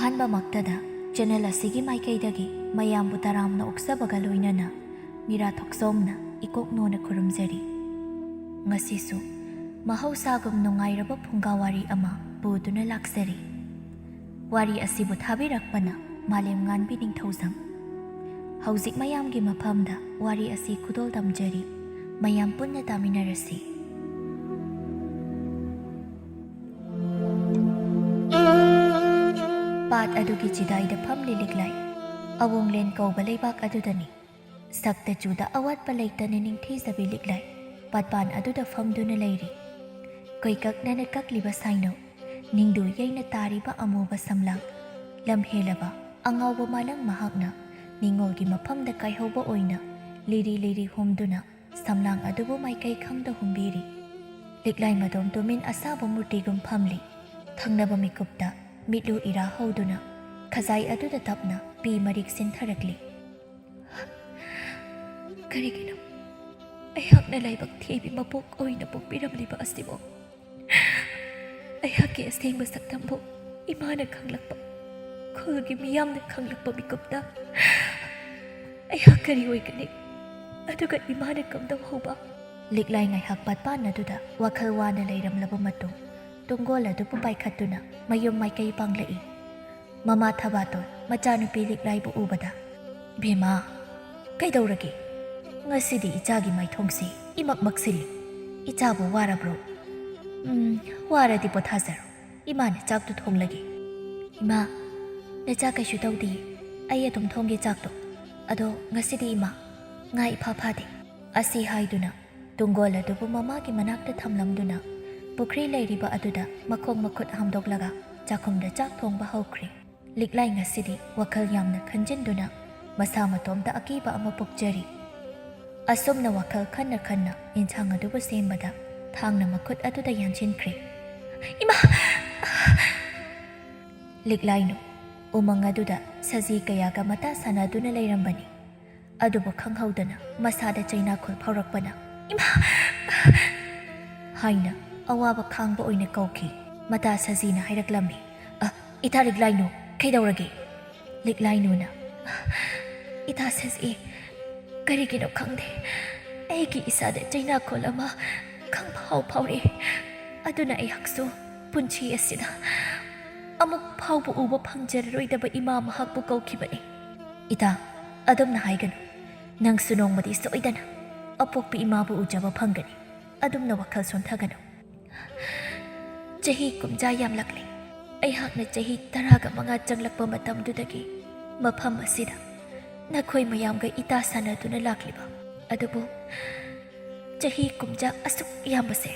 ꯑꯍꯥꯟꯕꯃꯛꯇꯗ channel ꯑꯁꯤꯒꯤ ꯃꯥꯏꯀꯩꯗꯒꯤ ꯃꯌꯥꯝꯕꯨ ꯇꯔꯥꯝꯅ ꯑꯣꯛꯆꯕꯒ ꯂꯣꯏꯅꯅ ꯃꯤꯔꯥ ꯊꯣꯛꯆꯣꯝꯅ ꯏꯀꯣꯛꯅꯣꯅ ꯈꯨꯔꯨꯝꯖꯔꯤ꯫ ꯉꯁꯤꯁꯨ ꯃꯍꯧꯁꯥꯒꯨꯝ ꯅꯨꯡꯉꯥꯏꯔꯕ ꯐꯨꯡꯒꯥ ꯋꯥꯔꯤ ꯑꯃ ꯄꯨꯗꯨꯅ ꯂꯥꯛꯆꯔꯤ꯫ ꯋꯥꯔꯤ ꯑꯁꯤꯕꯨ ꯊꯥꯕꯤꯔꯛꯄꯅ ꯃꯥꯂꯦꯝꯉꯥꯟꯕꯤ ꯅꯤꯡꯊꯧꯖꯝ꯫ ꯍꯧꯖꯤꯛ ꯃꯌꯥꯝꯒꯤ ꯃꯐꯝꯗ ꯋꯥꯔꯤ ꯑꯁꯤ ꯈꯨꯗꯣꯜ ꯇꯝꯖꯔꯤ꯫ ꯃꯌꯥꯝ ꯄꯨꯟꯅ ꯇꯥꯃꯤꯟꯅꯔꯁꯤ꯫ ꯄꯥꯠ ꯑꯗꯨꯒꯤ ꯆꯤꯗꯥꯏꯗ ꯐꯝꯂꯤ ꯂꯤꯛꯂꯥꯏ ꯑꯋꯣꯡꯂꯦꯟ ꯀꯧꯕ ꯂꯩꯕꯥꯛ ꯑꯗꯨꯗꯅꯤ꯫ ꯁꯛꯇ ꯆꯨꯗ ꯑꯋꯥꯠꯄ ꯂꯩꯇꯅ ꯅꯤꯡꯊꯤꯖꯕꯤ ꯂꯤꯛꯂꯥꯏ ꯄꯥꯠꯄꯥꯟ ꯑꯗꯨꯗ ꯐꯝꯗꯨꯅ ꯂꯩꯔꯤ꯫ ꯀꯣꯏꯀꯛꯅꯅ ꯀꯛꯂꯤꯕ ꯁꯥꯏꯅꯧ, ꯅꯤꯡꯗꯨ ꯌꯩꯅ ꯇꯥꯔꯤꯕ ꯑꯃꯨꯕ ꯁꯝꯂꯥꯡ, ꯂꯝꯍꯦꯜꯂꯕ ꯑꯉꯥꯎꯕ ꯃꯥꯂꯪ ꯃꯍꯥꯛꯅ ꯅꯤꯡꯉꯣꯜꯒꯤ ꯃꯐꯝꯗ ꯀꯥꯏꯍꯧꯕ ꯑꯣꯏꯅ ꯂꯤꯔꯤ ꯂꯤꯔꯤ ꯍꯨꯝꯗꯨꯅ ꯁꯝꯂꯥꯡ ꯑꯗꯨꯕꯨ ꯃꯥꯏꯀꯩ ꯈꯪꯗ ꯍꯨꯝꯕꯤꯔꯤ꯫ ꯂꯤꯛꯂꯥꯏ ꯃꯗꯣꯝ ꯇꯨꯃꯤꯟ ꯑꯁꯥꯕ ꯃꯨꯔꯇꯤꯒꯨꯝ ꯐꯝꯂꯤ꯫ ꯊꯪꯅꯕ ꯃꯤꯀꯨꯞꯇ ꯃꯤꯠꯂꯨ ꯏꯔꯥ ꯍꯧꯗꯨꯅ ꯈꯖꯥꯏ ꯑꯗꯨꯗ ꯇꯞꯅ ꯄꯤ ꯃꯔꯤꯛ ꯁꯤꯟꯊꯔꯛꯂꯤ꯫ ꯀꯔꯤꯒꯤꯅꯣ ꯑꯩꯍꯥꯛꯅ ꯂꯥꯏꯕꯛ ꯊꯤꯕꯤ ꯃꯄꯣꯛ ꯑꯣꯏꯅ ꯄꯣꯛꯄꯤꯔꯝꯂꯤꯕ ꯑꯁꯤꯕꯨ? ꯑꯩꯍꯥꯛꯀꯤ ꯑꯁꯦꯡꯕ ꯁꯛꯇꯝꯕꯨ ꯏꯃꯥꯅ ꯈꯪꯂꯛꯄ, ꯈꯨꯜꯒꯤ ꯃꯤꯌꯥꯝꯅ ꯈꯪꯂꯛꯄ ꯃꯤꯀꯨꯞꯇ ꯑꯩꯍꯥꯛ ꯀꯔꯤ ꯑꯣꯏꯒꯅꯤ? ꯑꯗꯨꯒ ꯏꯃꯥꯅ ꯀꯝꯗꯧꯍꯧꯕ? ꯂꯤꯛꯂꯥꯏ ꯉꯥꯏꯍꯥꯛ ꯄꯥꯠꯄꯥꯟ ꯑꯗꯨꯗ ꯋꯥꯈꯜ ꯋꯥꯅ ꯂꯩꯔꯝꯂꯕ ꯃꯇꯨꯡ ꯇꯨꯡꯒꯣꯜ ꯑꯗꯨꯕꯨ ꯄꯥꯏꯈꯠꯇꯨꯅ ꯃꯌꯨꯝ ꯃꯥꯏꯀꯩ ꯄꯥꯡꯂꯛꯏ꯫ ꯃꯃꯥ ꯊꯕꯥꯇꯣꯟ ꯃꯆꯥꯅꯨꯄꯤ ꯂꯤꯛꯂꯥꯏꯕꯨ ꯎꯕꯗ, "ꯚꯦꯃꯥ, ꯀꯩꯗꯧꯔꯒꯦ? ꯉꯁꯤꯗꯤ ꯏꯆꯥꯒꯤ ꯃꯥꯏꯊꯣꯡꯁꯤ ꯏꯃꯛ ꯃꯛꯁꯤꯜꯂꯤ꯫ ꯏꯆꯥꯕꯨ ꯋꯥꯔꯕ꯭ꯔꯣ?" "ꯋꯥꯔꯗꯤ ꯄꯣꯊꯥꯖꯔꯣ, ꯏꯃꯥꯅ ꯆꯥꯛꯇꯨ ꯊꯣꯡꯂꯒꯦ." "ꯏꯃꯥ, ꯅꯆꯥ ꯀꯩꯁꯨ ꯇꯧꯗꯦ, ꯑꯩ ꯑꯗꯨꯝ ꯊꯣꯡꯒꯦ ꯆꯥꯛꯇꯣ. ꯑꯗꯣ ꯉꯁꯤꯗꯤ ꯏꯃꯥ, ꯉꯥ ꯏꯐꯥ ꯐꯥꯗꯦ." ꯑꯁꯤ ꯍꯥꯏꯗꯨꯅ ꯇꯨꯡꯒꯣꯜ ꯑꯗꯨꯕꯨ ꯃꯃꯥꯒꯤ ꯃꯅꯥꯛꯇ ꯊꯝꯂꯝꯗꯨꯅ ꯄꯨꯈ꯭ꯔꯤ ꯂꯩꯔꯤꯕ ꯑꯗꯨꯗ ꯃꯈꯣꯡ ꯃꯈꯨꯠ ꯍꯥꯝꯗꯣꯛꯂꯒ ꯆꯥꯛꯈꯨꯝꯗ ꯆꯥꯛ ꯊꯣꯡꯕ ꯍꯧꯈ꯭ꯔꯦ꯫ ꯂꯤꯛꯂꯥꯏ ꯉꯁꯤꯗꯤ ꯋꯥꯈꯜ ꯌꯥꯝꯅ ꯈꯟꯖꯤꯟꯗꯨꯅ ꯃꯁꯥ ꯃꯇꯣꯝꯇ ꯑꯀꯤꯕ ꯑꯃ ꯄꯣꯛꯆꯔꯤ꯫ ꯑꯁꯨꯝꯅ ꯋꯥꯈꯜ ꯈꯟꯅ ꯈꯟꯅ ꯏꯟꯁꯥꯡ ꯑꯗꯨꯕꯨ ꯁꯦꯝꯕꯗ ꯊꯥꯡꯅ ꯃꯈꯨꯠ ꯑꯗꯨꯗ ꯌꯥꯟꯁꯤꯟꯈ꯭ꯔꯦ꯫ "ꯏꯃꯥ!" ꯂꯤꯛꯂꯥꯏꯅꯨ ꯎꯃꯪ ꯑꯗꯨꯗ ꯁꯖꯤ ꯀꯌꯥꯒ ꯃꯇꯥ ꯁꯥꯟꯅꯗꯨꯅ ꯂꯩꯔꯝꯕꯅꯤ꯫ ꯑꯗꯨꯕꯨ ꯈꯪꯍꯧꯗꯅ ꯃꯁꯥꯗ ꯆꯩꯅꯥꯈꯣꯜ ꯐꯥꯎꯔꯛꯄꯅ "ꯏꯃꯥ!" ꯍꯥꯏꯅ ꯑꯋꯥꯕ ꯈꯥꯡꯕ ꯑꯣꯏꯅ ꯀꯧꯈꯤ꯫ ꯃꯇꯥ ꯁꯖꯤꯅ ꯍꯥꯏꯔꯛꯂꯝꯃꯤ, "ꯏꯇꯥ ꯂꯤꯛꯂꯥꯏꯅꯨ, ꯀꯩꯗꯧꯔꯒꯦ?" ꯂꯤꯛꯂꯥꯏꯅꯨꯅ, "ꯏꯇꯥ ꯁꯖꯤ, ꯀꯔꯤꯒꯤꯅꯣ ꯈꯪꯗꯦ, ꯑꯩꯒꯤ ꯏꯁꯥꯗ ꯆꯩꯅꯥꯈꯣꯜ ꯑꯃ ꯈꯪꯐꯥꯎ ꯐꯥꯎꯔꯛꯏ꯫ ꯑꯗꯨꯅ ꯑꯩꯍꯥꯛꯁꯨ ꯄꯨꯟꯁꯤ ꯑꯁꯤꯗ ꯑꯃꯨꯛ ꯐꯥꯎꯕ ꯎꯕ ꯐꯪꯖꯔꯔꯣꯏꯗꯕ ꯏꯃꯥ ꯃꯍꯥꯛꯄꯨ ꯀꯧꯈꯤꯕꯅꯤ." "ꯏꯇꯥ, ꯑꯗꯨꯝꯅ ꯍꯥꯏꯒꯅꯨ. ꯅꯪꯁꯨ ꯅꯣꯡꯃꯗꯤ ꯁꯣꯏꯗꯅ ꯑꯄꯣꯛꯄꯤ ꯏꯃꯥꯕꯨ ꯎꯖꯕ ꯐꯪꯒꯅꯤ. ꯑꯗꯨꯝꯅ ꯋꯥꯈꯜ ꯁꯣꯟꯊꯒꯅꯨ." "ꯆꯍꯤ 90 ꯌꯥꯝꯂꯛꯂꯤ. ꯑꯩꯍꯥꯛꯅ ꯆꯍꯤ 15 ꯆꯪꯂꯛꯄ ꯃꯇꯝꯗꯨꯗꯒꯤ ꯃꯐꯝ ꯑꯁꯤꯗ ꯅꯈꯣꯏ ꯃꯌꯥꯝꯒ ꯏꯇꯥ ꯁꯥꯟꯅꯗꯨꯅ ꯂꯥꯛꯂꯤꯕ ꯑꯗꯨꯕꯨ ꯆꯍꯤ 90 ꯑꯁꯨꯛ ꯌꯥꯝꯕꯁꯦ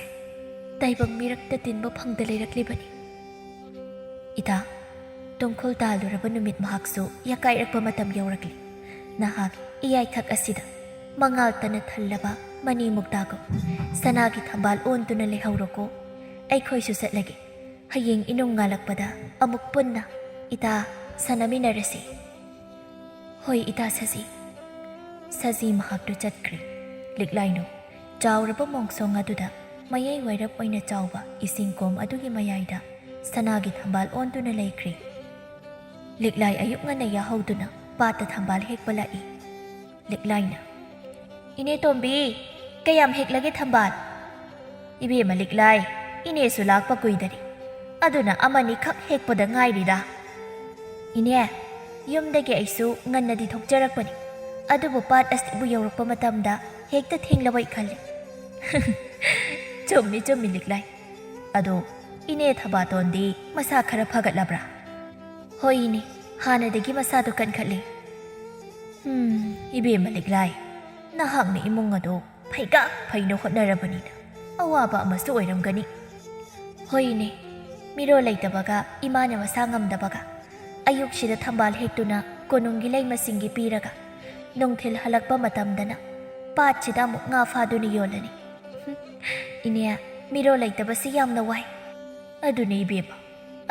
ꯇꯥꯏꯕꯪ ꯃꯤꯔꯛꯇ ꯇꯤꯟꯕ ꯐꯪꯗ ꯂꯩꯔꯛꯂꯤꯕꯅꯤ꯫ ꯏꯇꯥ, ꯇꯨꯝꯈꯨꯜ ꯇꯥꯜꯂꯨꯔꯕ ꯅꯨꯃꯤꯠ ꯃꯍꯥꯛꯁꯨ ꯌꯥꯀꯥꯏꯔꯛꯄ ꯃꯇꯝ ꯌꯧꯔꯛꯂꯤ꯫ ꯅꯍꯥꯛ ꯏꯌꯥꯏꯊꯛ ꯑꯁꯤꯗ ꯃꯉꯥꯜ ꯇꯅ ꯊꯜꯂꯕ ꯃꯅꯤ ꯃꯨꯛꯇꯥꯒꯨꯝ ꯁꯅꯥꯒꯤ ꯊꯝꯕꯥꯜ ꯑꯣꯟꯗꯨꯅ ꯂꯩꯍꯧꯔꯣꯀꯣ꯫ ꯑꯩꯈꯣꯏꯁꯨ ꯆꯠꯂꯒꯦ. ꯍꯌꯦꯡ ꯏꯅꯨꯡ ꯉꯥꯜꯂꯛꯄꯗ ꯑꯃꯨꯛ ꯄꯨꯟꯅ ꯏꯇꯥ ꯁꯥꯟꯅꯃꯤꯟꯅꯔꯁꯤ." "ꯍꯣꯏ ꯏꯇꯥ ꯁꯖꯤ." ꯁꯖꯤ ꯃꯍꯥꯛꯇꯨ ꯆꯠꯈ꯭ꯔꯦ꯫ ꯂꯤꯛꯂꯥꯏꯅꯨ ꯆꯥꯎꯔꯕ ꯃꯣꯡꯁꯣꯡ ꯑꯗꯨꯗ ꯃꯌꯥꯏ ꯋꯥꯏꯔꯞ ꯑꯣꯏꯅ ꯆꯥꯎꯕ ꯏꯁꯤꯡ ꯀꯣꯝ ꯑꯗꯨꯒꯤ ꯃꯌꯥꯏꯗ ꯁꯅꯥꯒꯤ ꯊꯝꯕꯥꯜ ꯑꯣꯟꯗꯨꯅ ꯂꯩꯈ꯭ꯔꯦ꯫ ꯂꯤꯛꯂꯥꯏ ꯑꯌꯨꯛ ꯉꯟꯅ ꯌꯥꯍꯧꯗꯨꯅ ꯄꯥꯠꯇ ꯊꯝꯕꯥꯜ ꯍꯦꯛꯄ ꯂꯥꯛꯏ꯫ ꯂꯤꯛꯂꯥꯏꯅ, "ꯏꯅꯦ ꯇꯣꯝꯕꯤ, ꯀꯌꯥꯝ ꯍꯦꯛꯂꯒꯦ ꯊꯝꯕꯥꯜ?" "ꯏꯕꯦꯝꯃ ꯂꯤꯛꯂꯥꯏ, ꯏꯅꯦꯁꯨ ꯂꯥꯛꯄ ꯀꯨꯏꯗꯔꯤ, ꯑꯗꯨꯅ ꯑꯃꯅꯤꯈꯛ ꯍꯦꯛꯄꯗ ꯉꯥꯏꯔꯤꯗ." "ꯏꯅꯦ, ꯌꯨꯝꯗꯒꯤ ꯑꯩꯁꯨ ꯉꯟꯅꯗꯤ ꯊꯣꯛꯆꯔꯛꯄꯅꯤ, ꯑꯗꯨꯕꯨ ꯄꯥꯠ ꯑꯁꯤꯕꯨ ꯌꯧꯔꯛꯄ ꯃꯇꯝꯗ ꯍꯦꯛꯇ ꯊꯦꯡꯂꯕꯩ ꯈꯜꯂꯤ." "ꯆꯨꯝꯃꯤ ꯆꯨꯝꯃꯤ ꯂꯤꯛꯂꯥꯏ. ꯑꯗꯣ ꯏꯅꯦ ꯊꯕꯥꯇꯣꯟꯗꯤ ꯃꯁꯥ ꯈꯔ ꯐꯒꯠꯂꯕ꯭ꯔꯥ?" "ꯍꯣꯏ ꯏꯅꯦ, ꯍꯥꯟꯅꯗꯒꯤ ꯃꯁꯥꯗꯨ ꯀꯟꯈꯠꯂꯤ." "ꯏꯕꯦꯝꯃ ꯂꯤꯛꯂꯥꯏ, ꯅꯍꯥꯛꯅ ꯏꯃꯨꯡ ꯑꯗꯣ ꯐꯩꯒꯥꯛ ꯐꯩꯅ ꯍꯣꯠꯅꯔꯕꯅꯤꯅ ꯑꯋꯥꯕ ꯑꯃꯁꯨ ꯑꯣꯏꯔꯝꯒꯅꯤ." "ꯍꯣꯏ ꯏꯅꯦ, ꯃꯤꯔꯣꯜ ꯂꯩꯇꯕꯒ ꯏꯃꯥꯅ ꯃꯁꯥ ꯉꯝꯗꯕꯒ ꯑꯌꯨꯛꯁꯤꯗ ꯊꯝꯕꯥꯜ ꯍꯦꯛꯇꯨꯅ ꯀꯣꯅꯨꯡꯒꯤ ꯂꯩ ꯃꯁꯤꯡꯒꯤ ꯄꯤꯔꯒ ꯅꯨꯡꯊꯤꯜ ꯍꯜꯂꯛꯄ ꯃꯇꯝꯗꯅ ꯄꯥꯠꯁꯤꯗ ꯑꯃꯨꯛ ꯉꯥ ꯐꯥꯗꯨꯅ ꯌꯣꯜꯂꯅꯤ." "ꯏꯅꯦ, ꯃꯤꯔꯣꯜ ꯂꯩꯇꯕꯁꯤ ꯌꯥꯝꯅ ꯋꯥꯏ." "ꯑꯗꯨꯅꯦ ꯏꯕꯦꯝꯃ,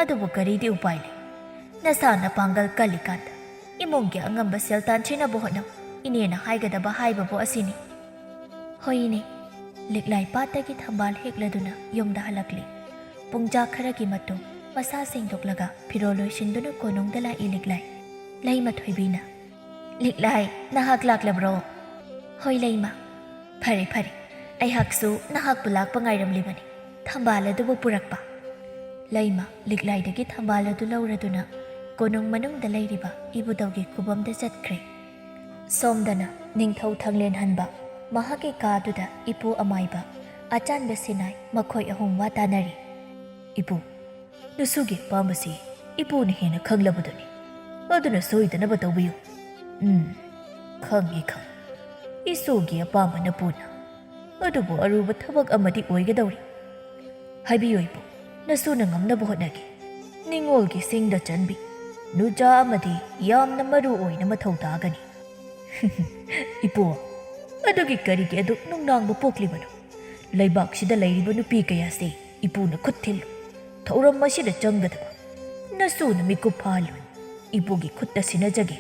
ꯑꯗꯨꯕꯨ ꯀꯔꯤꯗꯤ ꯎꯄꯥꯏ ꯂꯩ. ꯅꯁꯥꯅ ꯄꯥꯡꯒꯜ ꯀꯜꯂꯤꯀꯥꯟꯗ ꯏꯃꯨꯡꯒꯤ ꯑꯉꯝꯕ ꯁꯦꯜ ꯇꯥꯟꯁꯤꯟꯅꯕ ꯍꯣꯠꯅꯧ. ꯏꯅꯦꯅ ꯍꯥꯏꯒꯗꯕ ꯍꯥꯏꯕꯕꯨ ꯑꯁꯤꯅꯤ." "ꯍꯣꯏ ꯏꯅꯦ." ꯂꯤꯛꯂꯥꯏ ꯄꯥꯠꯇꯒꯤ ꯊꯝꯕꯥꯜ ꯍꯦꯛꯂꯗꯨꯅ ꯌꯨꯝꯗ ꯍꯜꯂꯛꯂꯤ꯫ ꯄꯨꯡꯖꯥ ꯈꯔꯒꯤ ꯃꯇꯨꯡ ꯃꯁꯥ ꯁꯦꯡꯗꯣꯛꯂꯒ ꯐꯤꯔꯣꯜ ꯂꯣꯏꯁꯤꯟꯗꯨꯅ ꯀꯣꯅꯨꯡꯗ ꯂꯥꯛꯏ ꯂꯤꯛꯂꯥꯏ꯫ ꯂꯩꯃ ꯊꯣꯏꯕꯤꯅ "ꯂꯤꯛꯂꯥꯏ, ꯅꯍꯥꯛ ꯂꯥꯛꯂꯕ꯭ꯔꯣ?" "ꯍꯣꯏ ꯂꯩꯃ, ꯐꯔꯦ ꯐꯔꯦ, ꯑꯩꯍꯥꯛꯁꯨ ꯅꯍꯥꯛꯄꯨ ꯂꯥꯛꯄ ꯉꯥꯏꯔꯝꯂꯤꯕꯅꯤ꯫ ꯊꯝꯕꯥꯜ ꯑꯗꯨꯕꯨ ꯄꯨꯔꯛꯄ?" ꯂꯩꯃ ꯂꯤꯛꯂꯥꯏꯗꯒꯤ ꯊꯝꯕꯥꯜ ꯑꯗꯨ ꯂꯧꯔꯗꯨꯅ ꯀꯣꯅꯨꯡ ꯃꯅꯨꯡꯗ ꯂꯩꯔꯤꯕ ꯏꯕꯨꯙꯧꯒꯤ ꯈꯨꯕꯝꯗ ꯆꯠꯈ꯭ꯔꯦ꯫ ꯁꯣꯝꯗꯅ ꯅꯤꯡꯊꯧ ꯊꯪꯂꯦꯟꯍꯟꯕ ꯃꯍꯥꯛꯀꯤ ꯀꯥꯗꯨꯗ ꯏꯄꯨ ꯑꯃꯥꯏꯕ, ꯑꯆꯥꯟꯕ ꯁꯤꯅꯥꯏ ꯃꯈꯣꯏ ꯑꯍꯨꯝ ꯋꯥ ꯇꯥꯅꯔꯤ꯫ "ꯏꯄꯨ, ꯅꯁꯨꯒꯤ ꯑꯄꯥꯝꯕꯁꯤ ꯏꯄꯨꯅ ꯍꯦꯟꯅ ꯈꯪꯂꯕꯗꯨꯅꯤ, ꯑꯗꯨꯅ ꯁꯣꯏꯗꯅꯕ ꯇꯧꯕꯤꯌꯨ." "ꯈꯪꯉꯤ ꯈꯪꯉꯤ, ꯏꯁꯨꯒꯤ ꯑꯄꯥꯝꯕ ꯅꯄꯨꯅ, ꯑꯗꯨꯕꯨ ꯑꯔꯨꯕ ꯊꯕꯛ ꯑꯃꯗꯤ ꯑꯣꯏꯒꯗꯧꯔꯤ꯫ ꯍꯥꯏꯕꯤꯌꯨ ꯏꯄꯨ, ꯅꯁꯨꯅ ꯉꯝꯅꯕ ꯍꯣꯠꯅꯒꯦ꯫ ꯅꯤꯡꯉꯣꯜꯒꯤ ꯁꯤꯡꯗ ꯆꯟꯕꯤ, ꯅꯨꯆꯥ ꯑꯃꯗꯤ ꯌꯥꯝꯅ ꯃꯔꯨ ꯑꯣꯏꯅ ꯃꯊꯧ ꯇꯥꯒꯅꯤ." "ꯏꯄꯨ, ꯑꯗꯨꯒꯤ ꯀꯔꯤꯒꯤ ꯑꯗꯨꯛ ꯅꯨꯡꯅꯥꯡꯕ ꯄꯣꯛꯂꯤꯕꯅꯣ? ꯂꯩꯕꯥꯛꯁꯤꯗ ꯂꯩꯔꯤꯕ ꯅꯨꯄꯤ ꯀꯌꯥꯁꯦ ꯏꯄꯨꯅ ꯈꯨꯠ ꯊꯤꯜꯂꯨ, ꯊꯧꯔꯝ ꯑꯁꯤꯗ ꯆꯪꯒꯗꯕ ꯅꯁꯨꯅ ꯃꯤꯀꯨꯞ ꯐꯥꯍꯜꯂꯨ, ꯏꯄꯨꯒꯤ ꯈꯨꯠꯇ ꯁꯤꯟꯅꯖꯒꯦ."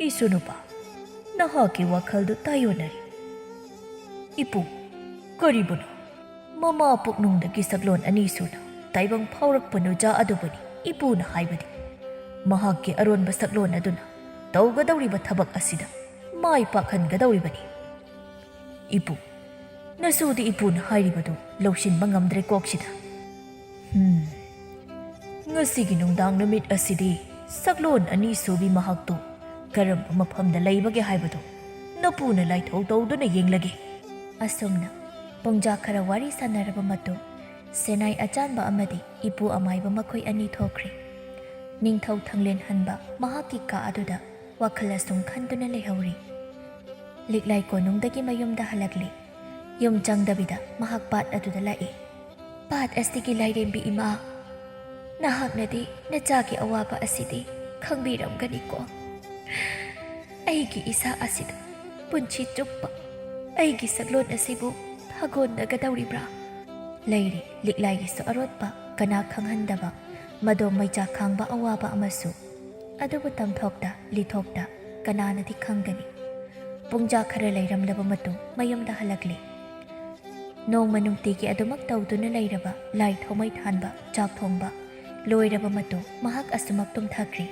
"ꯏꯁꯨ ꯅꯨꯄꯥ, ꯅꯍꯥꯛꯀꯤ ꯋꯥꯈꯜꯗꯨ ꯇꯥꯏꯌꯣꯟꯅꯔꯤ꯫ ꯏꯄꯨ, ꯀꯔꯤꯕꯨꯅꯣ? ꯃꯃꯥ ꯄꯨꯛꯅꯨꯡꯗꯒꯤ ꯁꯛꯂꯣꯟ ꯑꯅꯤ ꯁꯨꯅ ꯇꯥꯏꯕꯪ ꯐꯥꯎꯔꯛꯄ ꯅꯨꯆꯥ ꯑꯗꯨꯕꯨꯅꯤ ꯏꯄꯨꯅ ꯍꯥꯏꯕꯗꯤ꯫ ꯃꯍꯥꯛꯀꯤ ꯑꯔꯣꯟꯕ ꯁꯛꯂꯣꯟ ꯑꯗꯨꯅ ꯇꯧꯒꯗꯧꯔꯤꯕ ꯊꯕꯛ ꯑꯁꯤꯗ ꯃꯥꯏ ꯄꯥꯛꯍꯟꯒꯗꯧꯔꯤꯕꯅꯤ꯫ ꯏꯄꯨ, ꯅꯁꯨꯗꯤ ꯏꯄꯨꯅ ꯍꯥꯏꯔꯤꯕꯗꯨ ꯂꯧꯁꯤꯟꯕ ꯉꯝꯗ꯭ꯔꯦ ꯀꯣꯛꯁꯤꯗ꯫ ꯉꯁꯤꯒꯤ ꯅꯨꯡꯗꯥꯡ ꯅꯨꯃꯤꯠ ꯑꯁꯤꯗꯤ ꯁꯛꯂꯣꯟ ꯑꯅꯤ ꯁꯨꯕꯤ ꯃꯍꯥꯛꯇꯨ ꯀꯔꯝꯕ ꯃꯐꯝꯗ ꯂꯩꯕꯒꯦ ꯍꯥꯏꯕꯗꯨ ꯅꯄꯨꯅ ꯂꯥꯏꯊꯧ ꯇꯧꯗꯨꯅ ꯌꯦꯡꯂꯒꯦ." ꯑꯁꯨꯝꯅ ꯄꯨꯡꯖꯥ ꯈꯔ ꯋꯥꯔꯤ ꯁꯥꯟꯅꯔꯕ ꯃꯇꯨꯡ ꯁꯦꯅꯥꯏ ꯑꯆꯥꯟꯕ ꯑꯃꯗꯤ ꯏꯄꯨ ꯑꯃꯥꯏꯕ ꯃꯈꯣꯏ ꯑꯅꯤ ꯊꯣꯛꯈ꯭ꯔꯦ꯫ ꯅꯤꯡꯊꯧ ꯊꯪꯂꯦꯟꯍꯟꯕ ꯃꯍꯥꯛꯀꯤ ꯀꯥ ꯑꯗꯨꯗ ꯋꯥꯈꯜ ꯑꯁꯨꯝ ꯈꯟꯗꯨꯅ ꯂꯩꯍꯧꯔꯤ꯫ ꯂꯤꯛꯂꯥꯏ ꯀꯣꯅꯨꯡꯗꯒꯤ ꯃꯌꯨꯝꯗ ꯍꯜꯂꯛꯂꯤ꯫ ꯌꯨꯝ ꯆꯪꯗꯕꯤꯗ ꯃꯍꯥꯛ ꯄꯥꯠ ꯑꯗꯨꯗ ꯂꯥꯛꯏ꯫ "ꯄꯥꯠ ꯑꯁꯤꯒꯤ ꯂꯥꯏꯔꯦꯝꯕꯤ ꯏꯃꯥ, ꯅꯍꯥꯛꯅꯗꯤ ꯅꯆꯥꯒꯤ ꯑꯋꯥꯕ ꯑꯁꯤꯗꯤ ꯈꯪꯕꯤꯔꯝꯒꯅꯤꯀꯣ? ꯑꯩꯒꯤ ꯏꯁꯥ ꯑꯁꯤꯗ ꯄꯨꯟꯁꯤ ꯆꯨꯞꯄ ꯑꯩꯒꯤ ꯁꯛꯂꯣꯟ ꯑꯁꯤꯕꯨ ꯊꯥꯒꯣꯟꯅꯒꯗꯧꯔꯤꯕ꯭ꯔꯥ?" ꯂꯩꯔꯤ ꯂꯤꯛꯂꯥꯏꯒꯤꯁꯨ ꯑꯔꯣꯠꯄ, ꯀꯅꯥ ꯈꯪꯍꯟꯗꯕ ꯃꯗꯣꯝ ꯃꯩꯆꯥ ꯈꯥꯡꯕ ꯑꯋꯥꯕ ꯑꯃꯁꯨ, ꯑꯗꯨꯕꯨ ꯇꯝꯊꯣꯛꯇ ꯂꯤꯊꯣꯛꯇ ꯀꯅꯥꯅꯗꯤ ꯈꯪꯒꯅꯤ꯫ ꯄꯨꯡꯖꯥ ꯈꯔ ꯂꯩꯔꯝꯂꯕ ꯃꯇꯨꯡ ꯃꯌꯨꯝꯗ ꯍꯜꯂꯛꯂꯤ꯫ ꯅꯣꯡꯃ ꯅꯨꯡꯇꯤꯒꯤ ꯑꯗꯨꯃꯛ ꯇꯧꯗꯨꯅ ꯂꯩꯔꯕ ꯂꯥꯏ ꯊꯧꯃꯩ ꯊꯥꯟꯕ, ꯆꯥꯛ ꯊꯣꯡꯕ ꯂꯣꯏꯔꯕ ꯃꯇꯨꯡ ꯃꯍꯥꯛ ꯑꯁꯨꯃꯛ ꯇꯨꯝꯊꯈ꯭ꯔꯤ꯫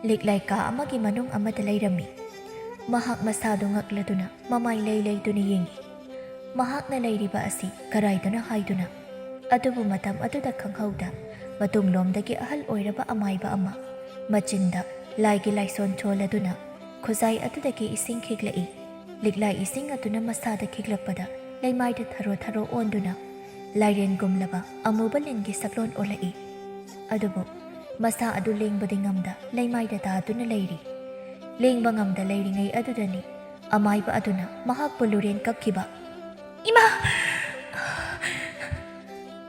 ꯂꯤꯛꯂꯥꯏ ꯀꯥ ꯑꯃꯒꯤ ꯃꯅꯨꯡ ꯑꯃꯗ ꯂꯩꯔꯝꯃꯤ꯫ ꯃꯍꯥꯛ ꯃꯁꯥꯗꯨ ꯉꯛꯂꯗꯨꯅ ꯃꯃꯥꯏ ꯂꯩ ꯂꯩꯗꯨꯅ ꯌꯦꯡꯉꯤ꯫ ꯃꯍꯥꯛꯅ ꯂꯩꯔꯤꯕ ꯑꯁꯤ ꯀꯔꯥꯏꯗꯅꯣ ꯍꯥꯏꯗꯨꯅ, ꯑꯗꯨꯕꯨ ꯃꯇꯝ ꯑꯗꯨꯗ ꯈꯪꯍꯧꯗ ꯃꯇꯨꯡꯂꯣꯝꯗꯒꯤ ꯑꯍꯜ ꯑꯣꯏꯔꯕ ꯑꯃꯥꯏꯕ ꯑꯃ ꯃꯆꯤꯟꯗ ꯂꯥꯏꯒꯤ ꯂꯥꯏꯁꯣꯟ ꯁꯣꯜꯂꯗꯨꯅ ꯈꯨꯖꯥꯏ ꯑꯗꯨꯗꯒꯤ ꯏꯁꯤꯡ ꯈꯤꯛꯂꯛꯏ꯫ ꯂꯤꯛꯂꯥꯏ ꯏꯁꯤꯡ ꯑꯗꯨꯅ ꯃꯁꯥꯗ ꯈꯤꯛꯂꯛꯄꯗ ꯂꯩꯃꯥꯏꯗ ꯊꯔꯣ ꯊꯔꯣ ꯑꯣꯟꯗꯨꯅ ꯂꯥꯏꯔꯦꯟꯒꯨꯝꯂꯕ ꯑꯃꯨꯕ ꯂꯤꯟꯒꯤ ꯁꯛꯂꯣꯟ ꯑꯣꯜꯂꯛꯏ꯫ ꯑꯗꯨꯕꯨ ꯃꯁꯥ ꯑꯗꯨ ꯂꯦꯡꯕꯗꯤ ꯉꯝꯗ ꯂꯩꯃꯥꯏꯗ ꯇꯥꯗꯨꯅ ꯂꯩꯔꯤ꯫ ꯂꯦꯡꯕ ꯉꯝꯗ ꯂꯩꯔꯤꯉꯩ ꯑꯗꯨꯗꯅꯤ ꯑꯃꯥꯏꯕ ꯑꯗꯨꯅ ꯃꯍꯥꯛꯄꯨ ꯂꯨꯔꯦꯟ ꯀꯛꯈꯤꯕ꯫ "ꯏꯃꯥ!"